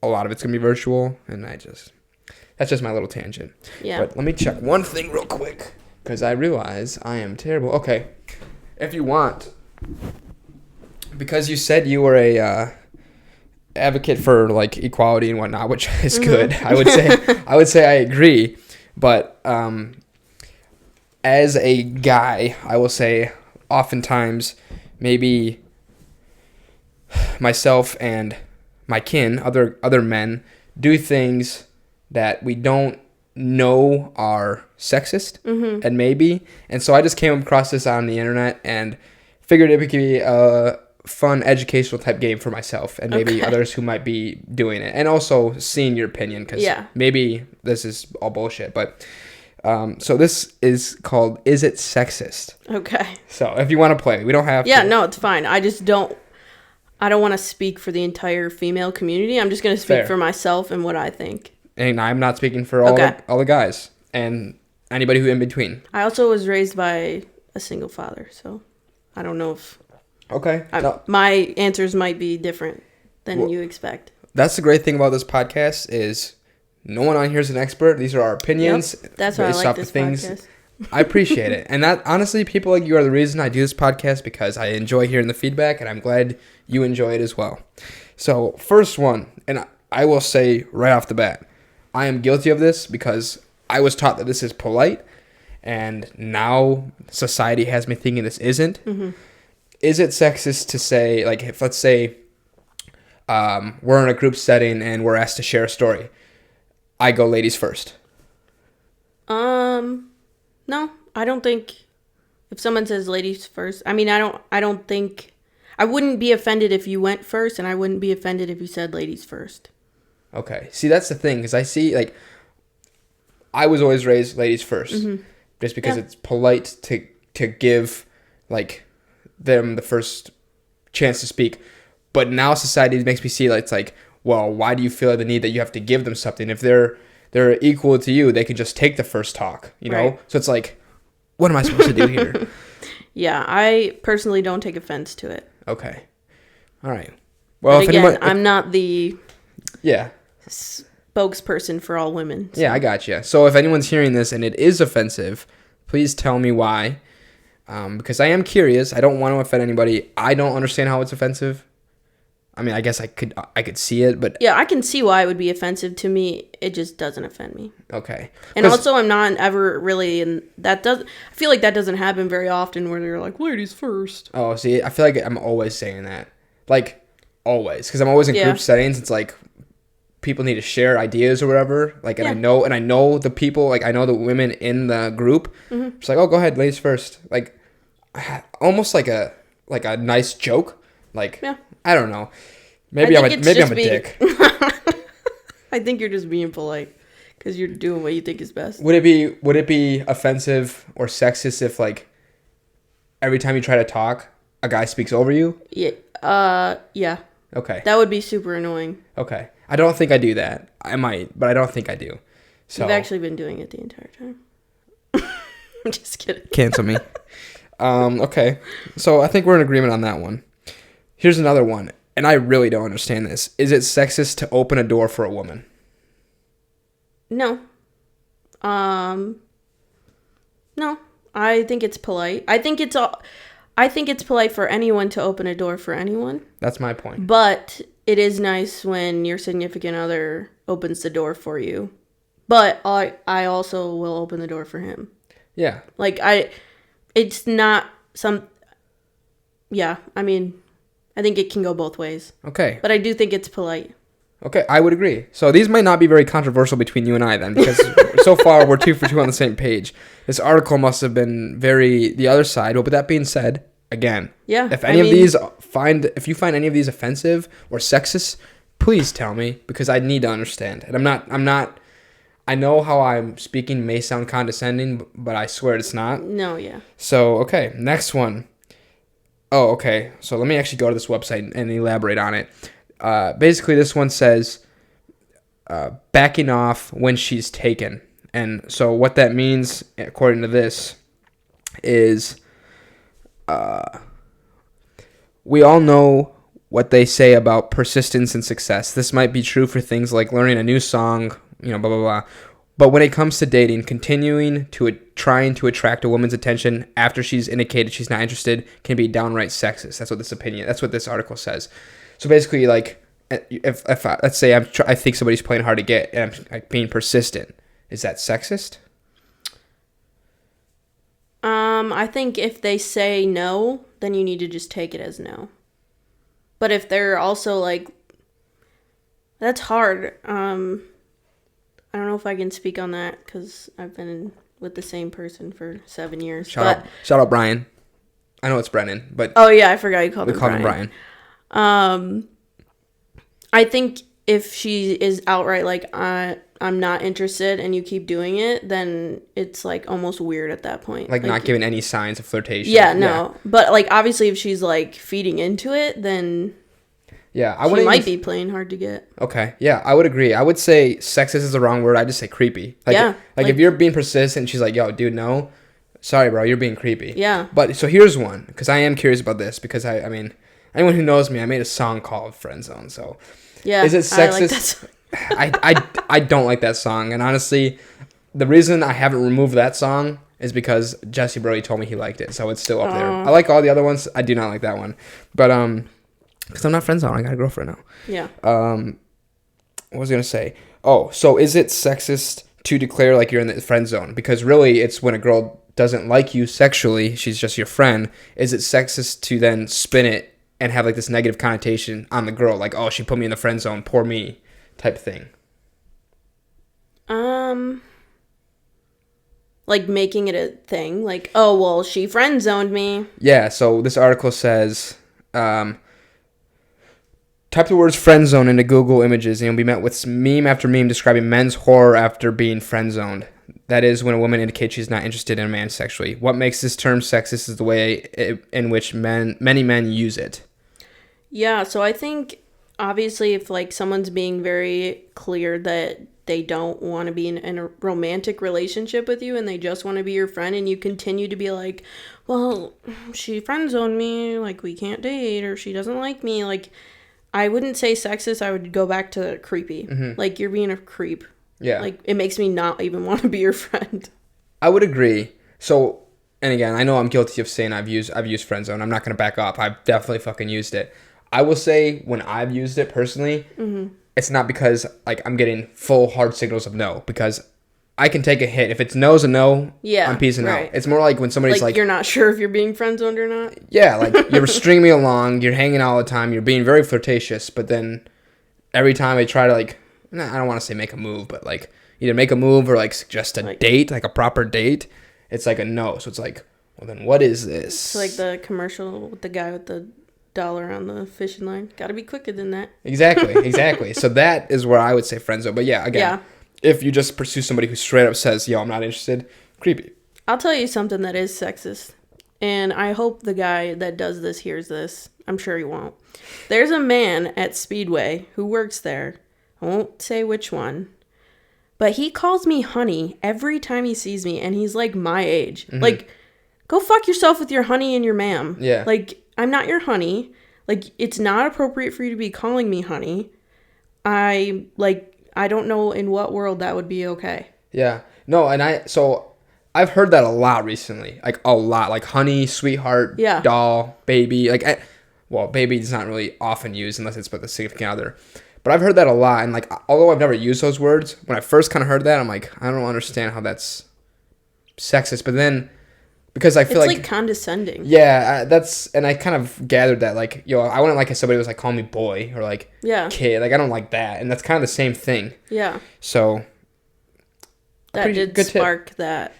a lot of it's going to be virtual. And that's just my little tangent. Yeah. But let me check one thing real quick because I realize I am terrible. Okay. If you want, because you said you were a advocate for like equality and whatnot, which is good. I would say I agree. But as a guy, I will say oftentimes maybe myself and my kin, other men, do things that we don't know are sexist and so I just came across this on the internet and figured it could be a fun educational type game for myself and maybe others who might be doing it, and also seeing your opinion because maybe this is all bullshit, but so this is called Is It Sexist? Okay. So if you want to play, we don't have to. No, it's fine. I don't want to speak for the entire female community. I'm just going to speak for myself and what I think. And I'm not speaking for all the guys and anybody who in between. I also was raised by a single father, so I don't know if my answers might be different than you expect. That's the great thing about this podcast is no one on here is an expert. These are our opinions. Yep, that's why I like this podcast. I appreciate it. And that honestly, people like you are the reason I do this podcast because I enjoy hearing the feedback and I'm glad you enjoy it as well. So first one, and I will say right off the bat, I am guilty of this because I was taught that this is polite, and now society has me thinking this isn't. Is it sexist to say, like, if let's say we're in a group setting and we're asked to share a story, I go ladies first? No, I don't think if someone says ladies first, I mean, I don't think, I wouldn't be offended if you went first, and I wouldn't be offended if you said ladies first. Okay. See, that's the thing, because I see, like, I was always raised ladies first, just because it's polite to give, like, them the first chance to speak. But now society makes me see, like, it's like, well, why do you feel the need that you have to give them something? If they're equal to you, they can just take the first talk, you know? Right. So it's like, what am I supposed to do here? Yeah, I personally don't take offense to it. Okay. All right. Well, but again, I'm not the... Yeah. Spokesperson for all women. So. Yeah, I got you. So if anyone's hearing this and it is offensive, please tell me why. Because I am curious. I don't want to offend anybody. I don't understand how it's offensive. I mean, I guess I could see it, but... Yeah, I can see why it would be offensive to me. It just doesn't offend me. Okay. And also, I'm not ever really in... I feel like that doesn't happen very often where they're like, ladies first. Oh, see, I feel like I'm always saying that. Like, always. Because I'm always in group settings. It's like... people need to share ideas or whatever, like, and I know the people, like, I know the women in the group. It's like, oh, go ahead, ladies first, like, almost like a nice joke, like, I don't know, maybe I'm a dick. I think you're just being polite because you're doing what you think is best. Would it be offensive or sexist if, like, every time you try to talk, a guy speaks over you? Yeah. Okay. That would be super annoying. Okay. I don't think I do that. I might, but I don't think I do. So you've actually been doing it the entire time. I'm just kidding. Cancel me. Okay. So I think we're in agreement on that one. Here's another one, and I really don't understand this. Is it sexist to open a door for a woman? No. No. I think it's polite. I think it's polite for anyone to open a door for anyone. That's my point. But it is nice when your significant other opens the door for you. But I also will open the door for him. Yeah. Like, it's not some... Yeah, I mean, I think it can go both ways. Okay. But I do think it's polite. Okay, I would agree. So these might not be very controversial between you and I then, because so far we're 2 for 2 on the same page. This article must have been very the other side. But with that being said, again, yeah, if you find any of these offensive or sexist, please tell me, because I need to understand. And I'm not. I know how I'm speaking may sound condescending, but I swear it's not. No, yeah. So okay, next one. Oh, okay. So let me actually go to this website and elaborate on it. Basically, this one says backing off when she's taken. And so what that means, according to this, is we all know what they say about persistence and success. This might be true for things like learning a new song, blah, blah, blah. But when it comes to dating, continuing to trying to attract a woman's attention after she's indicated she's not interested can be downright sexist. That's what this article says. So basically, like, if let's say I think somebody's playing hard to get and I'm like being persistent, is that sexist? I think if they say no, then you need to just take it as no. But if they're also like, that's hard. I don't know if I can speak on that because I've been with the same person for 7 years. Shout out Brian. I know it's Brennan, but oh yeah, I forgot you called him Brian. I think if she is outright like I'm not interested and you keep doing it, then it's like almost weird at that point. Like not giving any signs of flirtation. Yeah, no. Yeah. But like obviously if she's like feeding into it, then yeah, she might be playing hard to get. Okay, yeah, I would agree. I would say sexist is the wrong word. I just say creepy. Like, yeah. Like if you're being persistent and she's like, yo, dude, no. Sorry, bro, you're being creepy. Yeah. But so here's one, because I am curious about this, because I mean, anyone who knows me, I made a song called Friend Zone, so... Yeah, is it sexist? I don't like that song, and honestly, the reason I haven't removed that song is because Jesse Brody told me he liked it, so it's still up there. I like all the other ones. I do not like that one, but because I'm not friend zone, I got a girlfriend now. Yeah. What was I gonna say? Oh, so is it sexist to declare like you're in the friend zone? Because really, it's when a girl doesn't like you sexually, she's just your friend. Is it sexist to then spin it and have like this negative connotation on the girl, like, oh, she put me in the friend zone, poor me, type thing? Like making it a thing, like, oh, well, she friend zoned me. Yeah, so this article says, type the words friend zone into Google Images and you'll be met with meme after meme describing men's horror after being friend zoned. That is when a woman indicates she's not interested in a man sexually. What makes this term sexist is the way in which many men use it. Yeah, so I think obviously if like someone's being very clear that they don't want to be in a romantic relationship with you and they just want to be your friend and you continue to be like, well, she friend zoned me, like we can't date, or she doesn't like me, like I wouldn't say sexist, I would go back to creepy. Mm-hmm. Like you're being a creep. Yeah. Like it makes me not even want to be your friend. I would agree. So, and again, I know I'm guilty of saying I've used friend zone. I'm not going to back up. I've definitely fucking used it. I will say when I've used it personally, mm-hmm. It's not because like I'm getting full hard signals of no, because I can take a hit. If it's no's a no, yeah, I'm peacing out. It's more like when somebody's like you're not sure if you're being friend zoned or not. Yeah, like you're stringing me along, you're hanging all the time, you're being very flirtatious, but then every time I try to like, I don't want to say make a move, but like either make a move or like suggest a date, like a proper date, it's like a no. So it's like, well then what is this? It's like the commercial with the guy with the dollar on the fishing line. Gotta be quicker than that. Exactly. So that is where I would say friend zone. But yeah, again, if you just pursue somebody who straight up says, yo, I'm not interested, creepy. I'll tell you something that is sexist. And I hope the guy that does this hears this. I'm sure he won't. There's a man at Speedway who works there. I won't say which one. But he calls me honey every time he sees me. And he's like my age. Mm-hmm. Like, go fuck yourself with your honey and your ma'am. Yeah. Like, I'm not your honey. like, it's not appropriate for you to be calling me honey. I don't know in what world that would be okay. Yeah. No, so I've heard that a lot recently. Like, a lot. Like, honey, sweetheart, doll, baby. Like, baby is not really often used unless it's with a significant other. But I've heard that a lot. And, like, although I've never used those words, when I first kind of heard that, I'm like, I don't understand how that's sexist. But then, because I feel it's like condescending. Yeah, and I kind of gathered that, like, I wouldn't like if somebody was, like, calling me boy or, like, kid. Like, I don't like that. And that's kind of the same thing. Yeah. So, that did spark that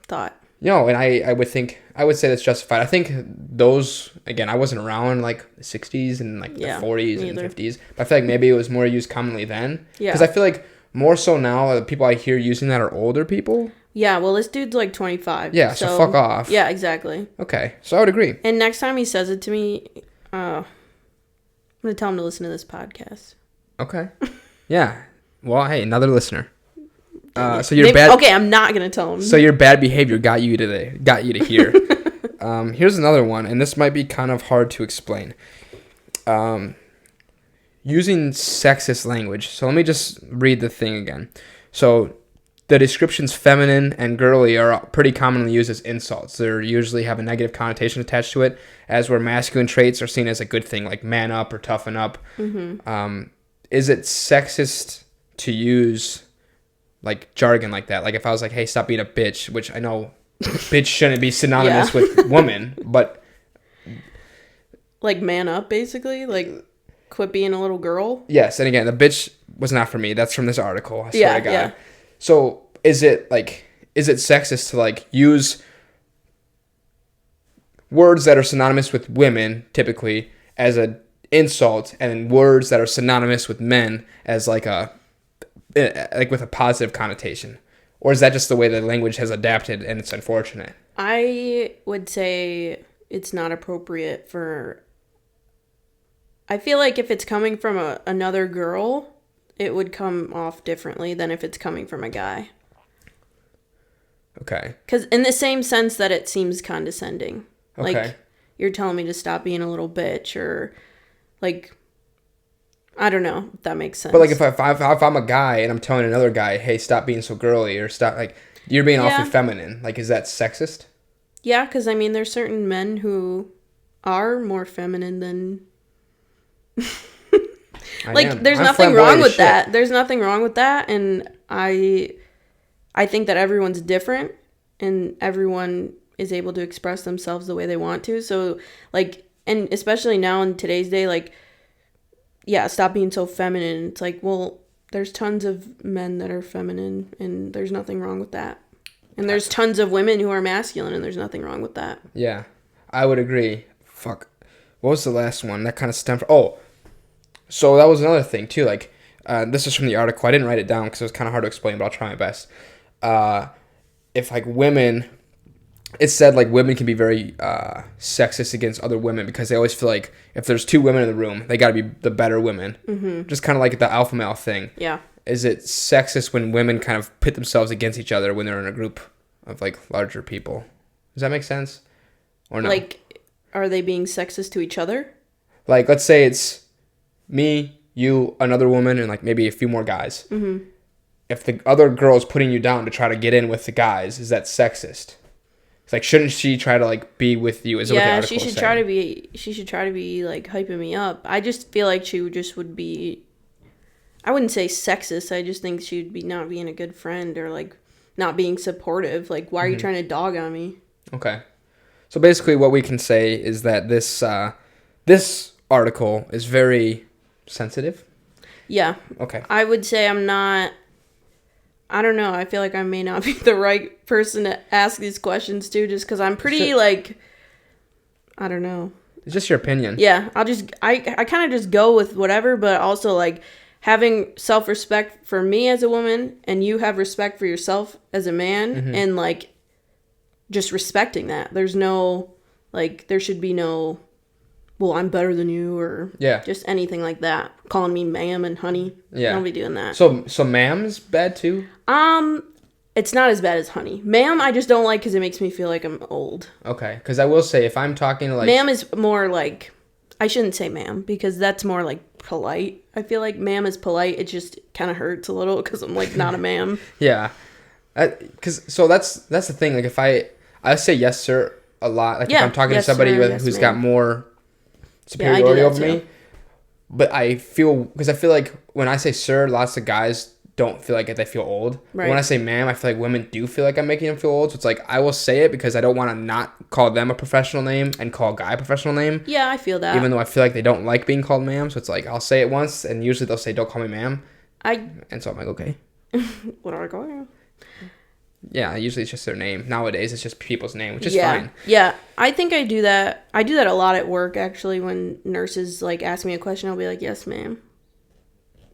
thought. And I would say that's justified. I think those, again, I wasn't around like the 60s and like the 40s and 50s, but I feel like maybe it was more used commonly then. Yeah. Because I feel like more so now, the people I hear using that are older people. Yeah, well, this dude's like 25. Yeah, so fuck off. Yeah, exactly. Okay, so I would agree. And next time he says it to me, I'm going to tell him to listen to this podcast. Okay. Yeah. Well, hey, another listener. So your bad. Okay, I'm not gonna tell him. So your bad behavior got you to here. Here's another one, and this might be kind of hard to explain. Using sexist language. So let me just read the thing again. So the descriptions feminine and girly are pretty commonly used as insults. They usually have a negative connotation attached to it, as where masculine traits are seen as a good thing, like man up or toughen up. Mm-hmm. Is it sexist to use like jargon like that? Like if I was like, hey, stop being a bitch, which I know bitch shouldn't be synonymous with woman, but like man up, basically, like quit being a little girl. Yes, and again, the bitch was not for me. That's from this article. I swear to God. Yeah. So is it sexist to like use words that are synonymous with women typically as an insult, and words that are synonymous with men as like with a positive connotation? Or is that just the way the language has adapted and it's unfortunate? I would say it's not appropriate for... I feel like if it's coming from another girl, it would come off differently than if it's coming from a guy. Okay. Because in the same sense that it seems condescending. Okay. Like, you're telling me to stop being a little bitch, or like... I don't know if that makes sense. But like if I'm a guy and I'm telling another guy, hey, stop being so girly, or stop, like, you're being awfully feminine. Like, is that sexist? Yeah, because I mean, there's certain men who are more feminine than... there's nothing wrong with that. There's nothing wrong with that, and I think that everyone's different, and everyone is able to express themselves the way they want to. So, like, and especially now in today's day, like, yeah, stop being so feminine. It's like, well, there's tons of men that are feminine, and there's nothing wrong with that. And there's tons of women who are masculine, and there's nothing wrong with that. Yeah, I would agree. Fuck. What was the last one? That kind of stemmed from... Oh, so that was another thing, too. Like, this is from the article. I didn't write it down because it was kind of hard to explain, but I'll try my best. If, like, women... It said, like, women can be very sexist against other women because they always feel like if there's two women in the room, they got to be the better women. Mm-hmm. Just kind of like the alpha male thing. Yeah. Is it sexist when women kind of pit themselves against each other when they're in a group of, like, larger people? Does that make sense? Or no? Like, are they being sexist to each other? Like, let's say it's me, you, another woman, and, like, maybe a few more guys. Mm-hmm. If the other girl is putting you down to try to get in with the guys, is that sexist? Like, shouldn't she try to, like, be with you? Is what the article she should try to be. She should try to be, like, hyping me up. I just feel like she would be. I wouldn't say sexist. I just think she would be not being a good friend, or like not being supportive. Like, why are you trying to dog on me? Okay, so basically, what we can say is that this article is very sensitive. Yeah. Okay. I would say I'm not. I don't know. I feel like I may not be the right person to ask these questions to, just because I'm pretty, like, I don't know. It's just your opinion. Yeah. I kind of just go with whatever, but also, like, having self-respect for me as a woman, and you have respect for yourself as a man, and, like, just respecting that. There's no, like, there should be no, well, I'm better than you, or just anything like that. Calling me ma'am and honey. Yeah. Don't be doing that. So ma'am's bad too? It's not as bad as honey. Ma'am, I just don't like because it makes me feel like I'm old. Okay, because I will say, if I'm talking to, like... Ma'am is more like, I shouldn't say ma'am because that's more like polite. I feel like ma'am is polite. It just kind of hurts a little because I'm like not a ma'am. Yeah. So that's the thing. Like if I say yes, sir, a lot. Like if I'm talking to somebody who's got more superiority over me. But I feel like when I say sir, lots of guys don't feel like they feel old. Right. When I say ma'am, I feel like women do feel like I'm making them feel old. So it's like I will say it because I don't want to not call them a professional name and call a guy a professional name. Yeah, I feel that. Even though I feel like they don't like being called ma'am. So it's like I'll say it once and usually they'll say, don't call me ma'am. And so I'm like, okay. What do I call you? Yeah, usually it's just their name. Nowadays, it's just people's name, which is fine. Yeah, I think I do that. I do that a lot at work, actually, when nurses, like, ask me a question, I'll be like, yes, ma'am.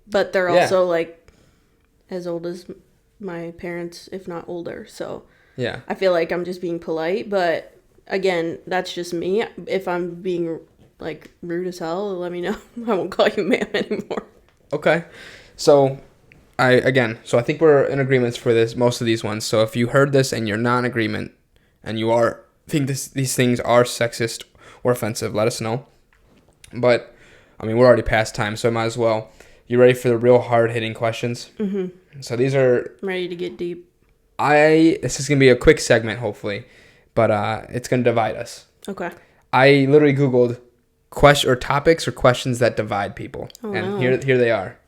But they're also, like, as old as my parents, if not older. So yeah, I feel like I'm just being polite. But, again, that's just me. If I'm being, like, rude as hell, let me know. I won't call you ma'am anymore. Okay. So I think we're in agreement for most of these ones. So if you heard this and you're not in agreement and you think these things are sexist or offensive, let us know. But I mean, we're already past time, so I might as well. You ready for the real hard-hitting questions? Mm-hmm. So these are... I'm ready to get deep. This is going to be a quick segment, hopefully, but it's going to divide us. Okay. I literally Googled topics or questions that divide people. Oh, and no. Here they are.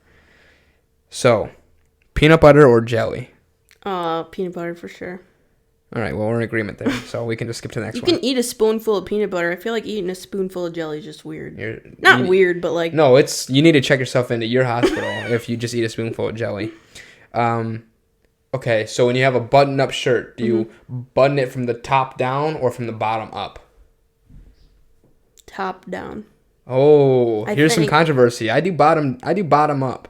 So, peanut butter or jelly? Peanut butter for sure. All right, well, we're in agreement there, so we can just skip to the next one. You can eat a spoonful of peanut butter. I feel like eating a spoonful of jelly is just weird. Weird, but like... No, you need to check yourself into your hospital if you just eat a spoonful of jelly. Okay, so when you have a button-up shirt, do you button it from the top down or from the bottom up? Top down. Oh, here's some controversy. I do bottom up.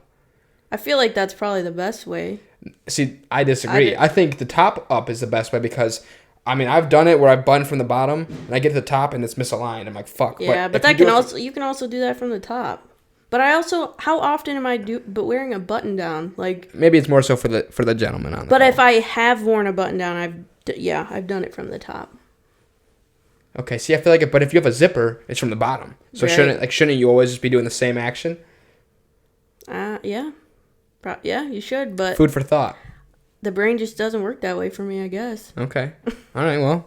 I feel like that's probably the best way. See, I disagree. I think the top up is the best way because, I mean, I've done it where I button from the bottom and I get to the top and it's misaligned. I'm like, fuck. Yeah, but you can also do that from the top. But how often am I wearing a button down? Like maybe it's more so for the gentleman on. But if I have worn a button down, I've done it from the top. Okay, see, I feel like but if you have a zipper, it's from the bottom. So right. shouldn't you always just be doing the same action? Yeah. Yeah, you should, but... Food for thought. The brain just doesn't work that way for me, I guess. Okay. All right, well.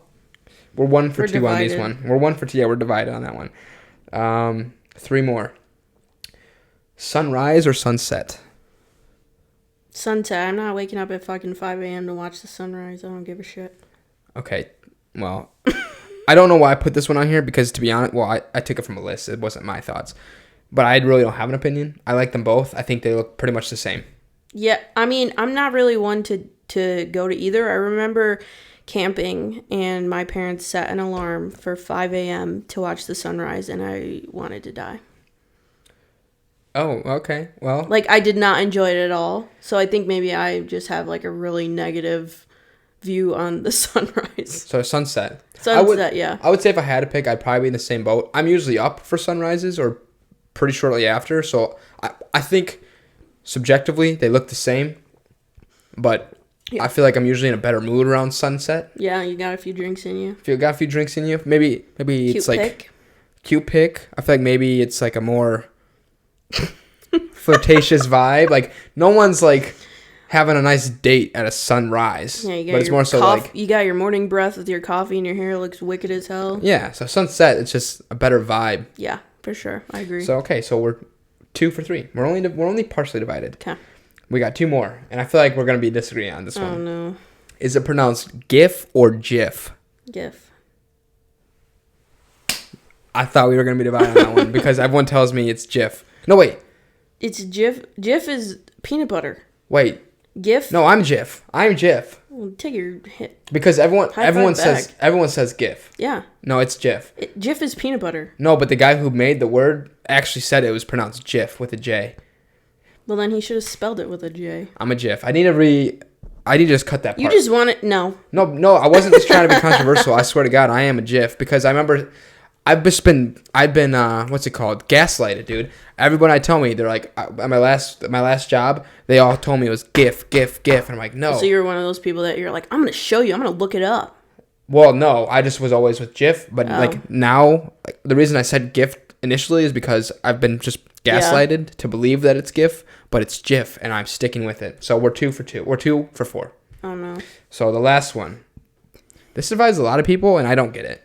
We're 1 for 2 divided. On these one. We're 1 for 2. Yeah, we're divided on that one. 3 more. Sunrise or sunset? Sunset. I'm not waking up at fucking 5 a.m. to watch the sunrise. I don't give a shit. Okay, well... I don't know why I put this one on here because, to be honest, I took it from a list. It wasn't my thoughts. But I really don't have an opinion. I like them both. I think they look pretty much the same. Yeah, I mean, I'm not really one to go to either. I remember camping, and my parents set an alarm for 5 a.m. to watch the sunrise, and I wanted to die. Oh, okay. Well. Like, I did not enjoy it at all. So I think maybe I just have, like, a really negative view on the sunrise. So sunset. Yeah. I would say if I had to pick, I'd probably be in the same boat. I'm usually up for sunrises or pretty shortly after, so I think subjectively they look the same, but I feel like I'm usually in a better mood around sunset. Yeah, you got a few drinks in you. If you got a few drinks in you, maybe it's like cute pick. I feel like maybe it's like a more flirtatious vibe. Like no one's like having a nice date at a sunrise. Yeah, but it's more so like you got your morning breath with your coffee and your hair looks wicked as hell. Yeah, so sunset, it's just a better vibe. Yeah. For sure, I agree. So so we're 2 for 3. We're only partially divided. Okay. We got 2 more, and I feel like we're gonna be disagreeing on this one. Oh no. Is it pronounced GIF or GIF? GIF. I thought we were gonna be divided on that one because everyone tells me it's GIF. No wait. It's GIF. GIF is peanut butter. Wait. GIF? No, I'm GIF. I'm GIF. Well, take your hit. Because everyone says GIF. Yeah. No, it's GIF. GIF is peanut butter. No, but the guy who made the word actually said it was pronounced GIF with a J. Well, then he should have spelled it with a J. I'm a GIF. I need to just cut that part. You just want it? No. No, I wasn't just trying to be controversial. I swear to God, I am a GIF because I remember I've been what's it called? Gaslighted, dude. Everyone I tell me, they're like, at my last job, they all told me it was GIF, and I'm like, no. So you're one of those people that you're like, I'm gonna show you, I'm gonna look it up. Well, no, I just was always with GIF, but like now, like, the reason I said GIF initially is because I've been just gaslighted to believe that it's GIF, but it's GIF, and I'm sticking with it. So we're 2 for 2. We're 2 for 4. Oh, no. So the last one. This survives a lot of people, and I don't get it.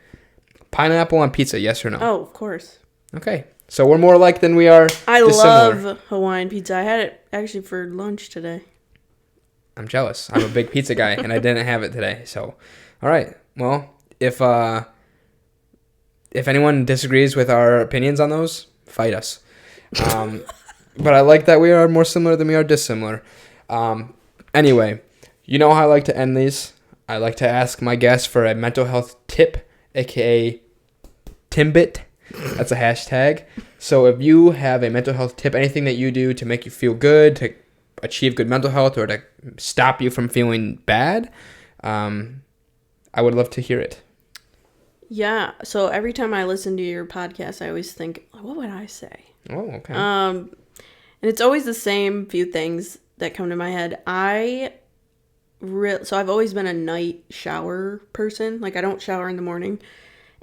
Pineapple on pizza, yes or no? Oh, of course. Okay. So we're more alike than we are I dissimilar. love Hawaiian pizza. I had it actually for lunch today. I'm jealous. I'm a big pizza guy, and I didn't have it today. So, all right. Well, if anyone disagrees with our opinions on those, fight us. But I like that we are more similar than we are dissimilar. Anyway, you know how I like to end these. I like to ask my guests for a mental health tip, aka TIMMBIT. That's a hashtag. So if you have a mental health tip, anything that you do to make you feel good, to achieve good mental health, or to stop you from feeling bad, I would love to hear it. Yeah. So every time I listen to your podcast, I always think, what would I say? Oh, okay. And it's always the same few things that come to my head. So I've always been a night shower person. Like, I don't shower in the morning.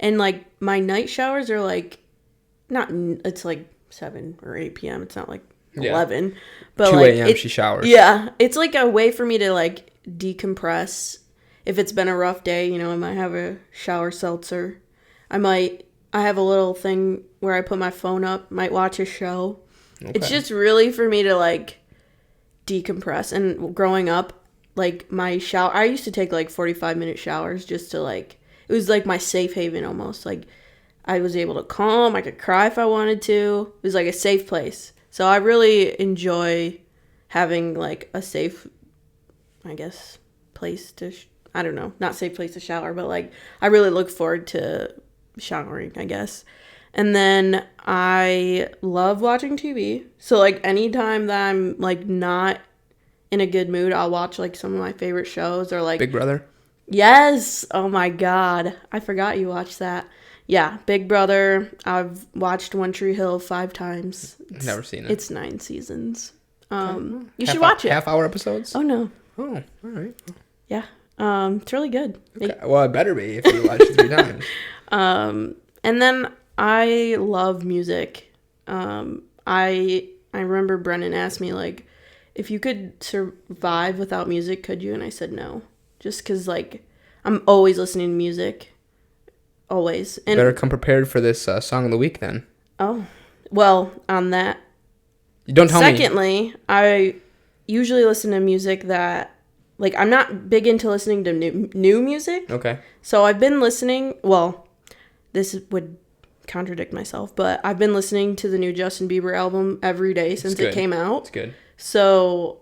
And, like, my night showers are, like, it's, like, 7 or 8 p.m. It's not, like, 11. But 2 like, a.m. she showers. Yeah. It's, like, a way for me to, like, decompress. If it's been a rough day, you know, I might have a shower seltzer. I have a little thing where I put my phone up, might watch a show. Okay. It's just really for me to, like, decompress. And growing up, like, my shower, I used to take, like, 45-minute showers just to, like, it was, like, my safe haven almost. Like, I was able to calm. I could cry if I wanted to. It was, like, a safe place. So I really enjoy having, like, a safe, I guess, place to, I don't know, not safe place to shower, but, like, I really look forward to showering, I guess. And then I love watching TV. So, like, anytime that I'm, like, not in a good mood, I'll watch, like, some of my favorite shows, or, like, Big Brother. Yes. Oh my God, I forgot you watched that. Yeah, Big Brother. I've watched One Tree Hill 5 times. Never seen it. It's 9 seasons. You should watch it. Half-hour episodes. Oh no. Oh, all right. Yeah. It's really good. Okay. Well, it better be if you watch it 3 times. And then I love music. I remember Brennan asked me, like, if you could survive without music, could you? And I said no. Just because, like, I'm always listening to music. Always. And better come prepared for this song of the week, then. Oh. Well, on that. You don't tell me. Secondly, I usually listen to music that, like, I'm not big into listening to new music. Okay. So I've been listening, well, this would contradict myself, but I've been listening to the new Justin Bieber album every day since it came out. It's good. So,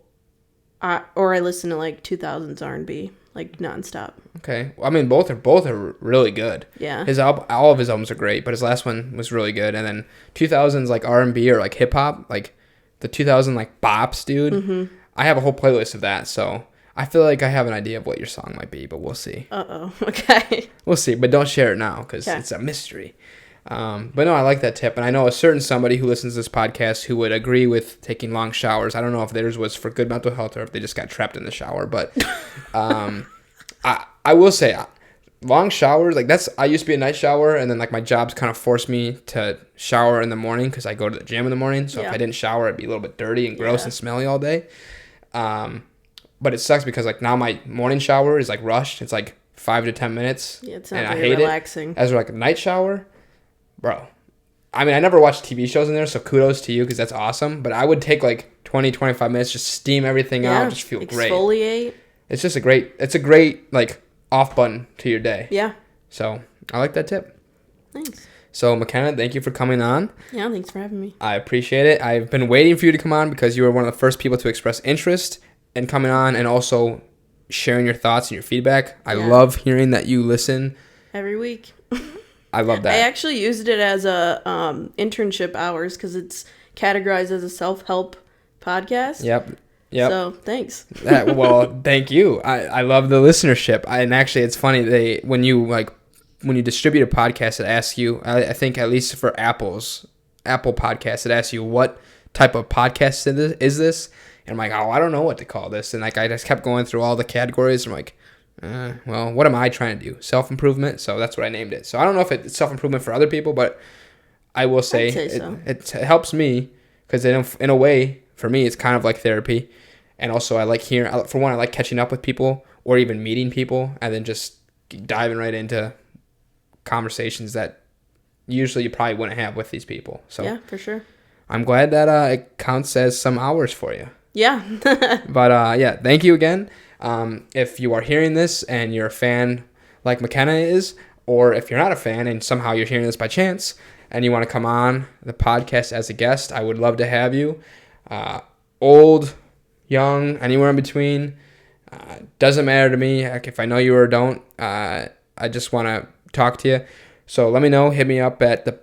I listen to, like, 2000s R&B, like, nonstop. Okay. Well, I mean, both are really good. Yeah. All of his albums are great, but his last one was really good. And then 2000s, like, R&B or, like, hip-hop, like, the 2000, like, bops, dude. Mm-hmm. I have a whole playlist of that, so I feel like I have an idea of what your song might be, but we'll see. Uh-oh. Okay. We'll see, but don't share it now, because it's a mystery. But no, I like that tip, and I know a certain somebody who listens to this podcast who would agree with taking long showers. I don't know if theirs was for good mental health or if they just got trapped in the shower, but I will say long showers, like, I used to be a night shower, and then, like, my jobs kind of forced me to shower in the morning because I go to the gym in the morning, so if I didn't shower, I'd be a little bit dirty and gross and smelly all day. But it sucks because, like, now my morning shower is, like, rushed. It's like 5 to 10 minutes. Yeah, it's not very relaxing. As like a night shower, bro. I mean, I never watched TV shows in there, so kudos to you because that's awesome. But I would take, like, 20, 25 minutes, just steam everything out, just feel great. Exfoliate. It's just a great, like, off button to your day. Yeah. So I like that tip. Thanks. So, McKenna, thank you for coming on. Yeah, thanks for having me. I appreciate it. I've been waiting for you to come on because you were one of the first people to express interest in coming on and also sharing your thoughts and your feedback. I love hearing that you listen. Every week. I love that. I actually used it as a internship hours because it's categorized as a self-help podcast. Yep. So, thanks. Well, thank you. I love the listenership. And actually, it's funny, when you distribute a podcast, it asks you, I think at least for Apple Podcasts, it asks you what type of podcast is this? And I'm like, oh, I don't know what to call this. And, like, I just kept going through all the categories. I'm like, well, what am I trying to do? Self-improvement. So that's what I named it. So I don't know if it's self-improvement for other people, but I will say, I'd say so. it helps me because in a way, for me, it's kind of like therapy. And also, I like hearing, for one, I like catching up with people or even meeting people and then just diving right into conversations that usually you probably wouldn't have with these people. So yeah, for sure. I'm glad that it counts as some hours for you. Yeah. But yeah, thank you again. If you are hearing this and you're a fan like McKenna is, or if you're not a fan and somehow you're hearing this by chance and you want to come on the podcast as a guest, I would love to have you. Old, young, anywhere in between. Doesn't matter to me. Heck, if I know you or don't, I just want to talk to you. So let me know. Hit me up at the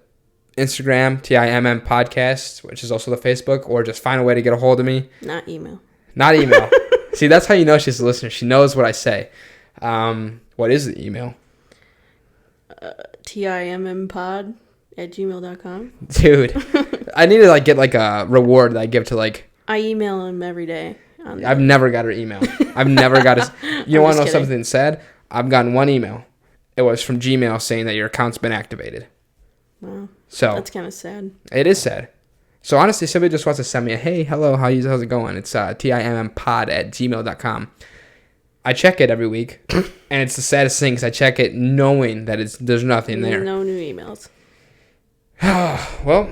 Instagram, TIMM Podcast, which is also the Facebook, or just find a way to get a hold of me. Not email. Not email. See, that's how you know she's a listener. She knows what I say. What is the email? timmpod@gmail.com. Dude, I need to like get like a reward that I give to like. I email him every day. I've never got her email. I've never got his. You want to know something sad? I've gotten one email. It was from Gmail saying that your account's been activated. Wow. So that's kind of sad. It is sad. So honestly, somebody just wants to send me a hey, hello, how's it going? It's timmpod@gmail.com. I check it every week, and it's the saddest thing because I check it knowing that there's nothing there. No new emails. Well,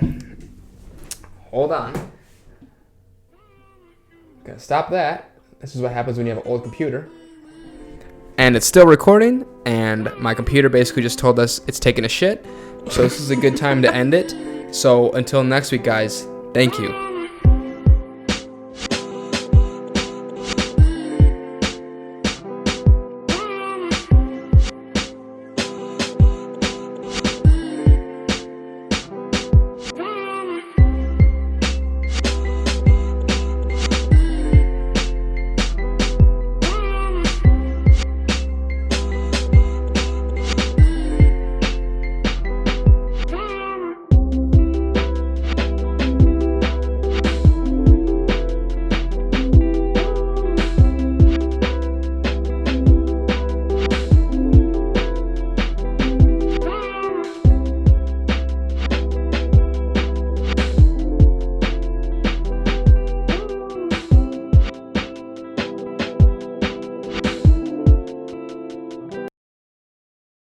hold on. Gonna stop that. This is what happens when you have an old computer. And it's still recording, and my computer basically just told us it's taking a shit. So this is a good time to end it. So until next week, guys, thank you.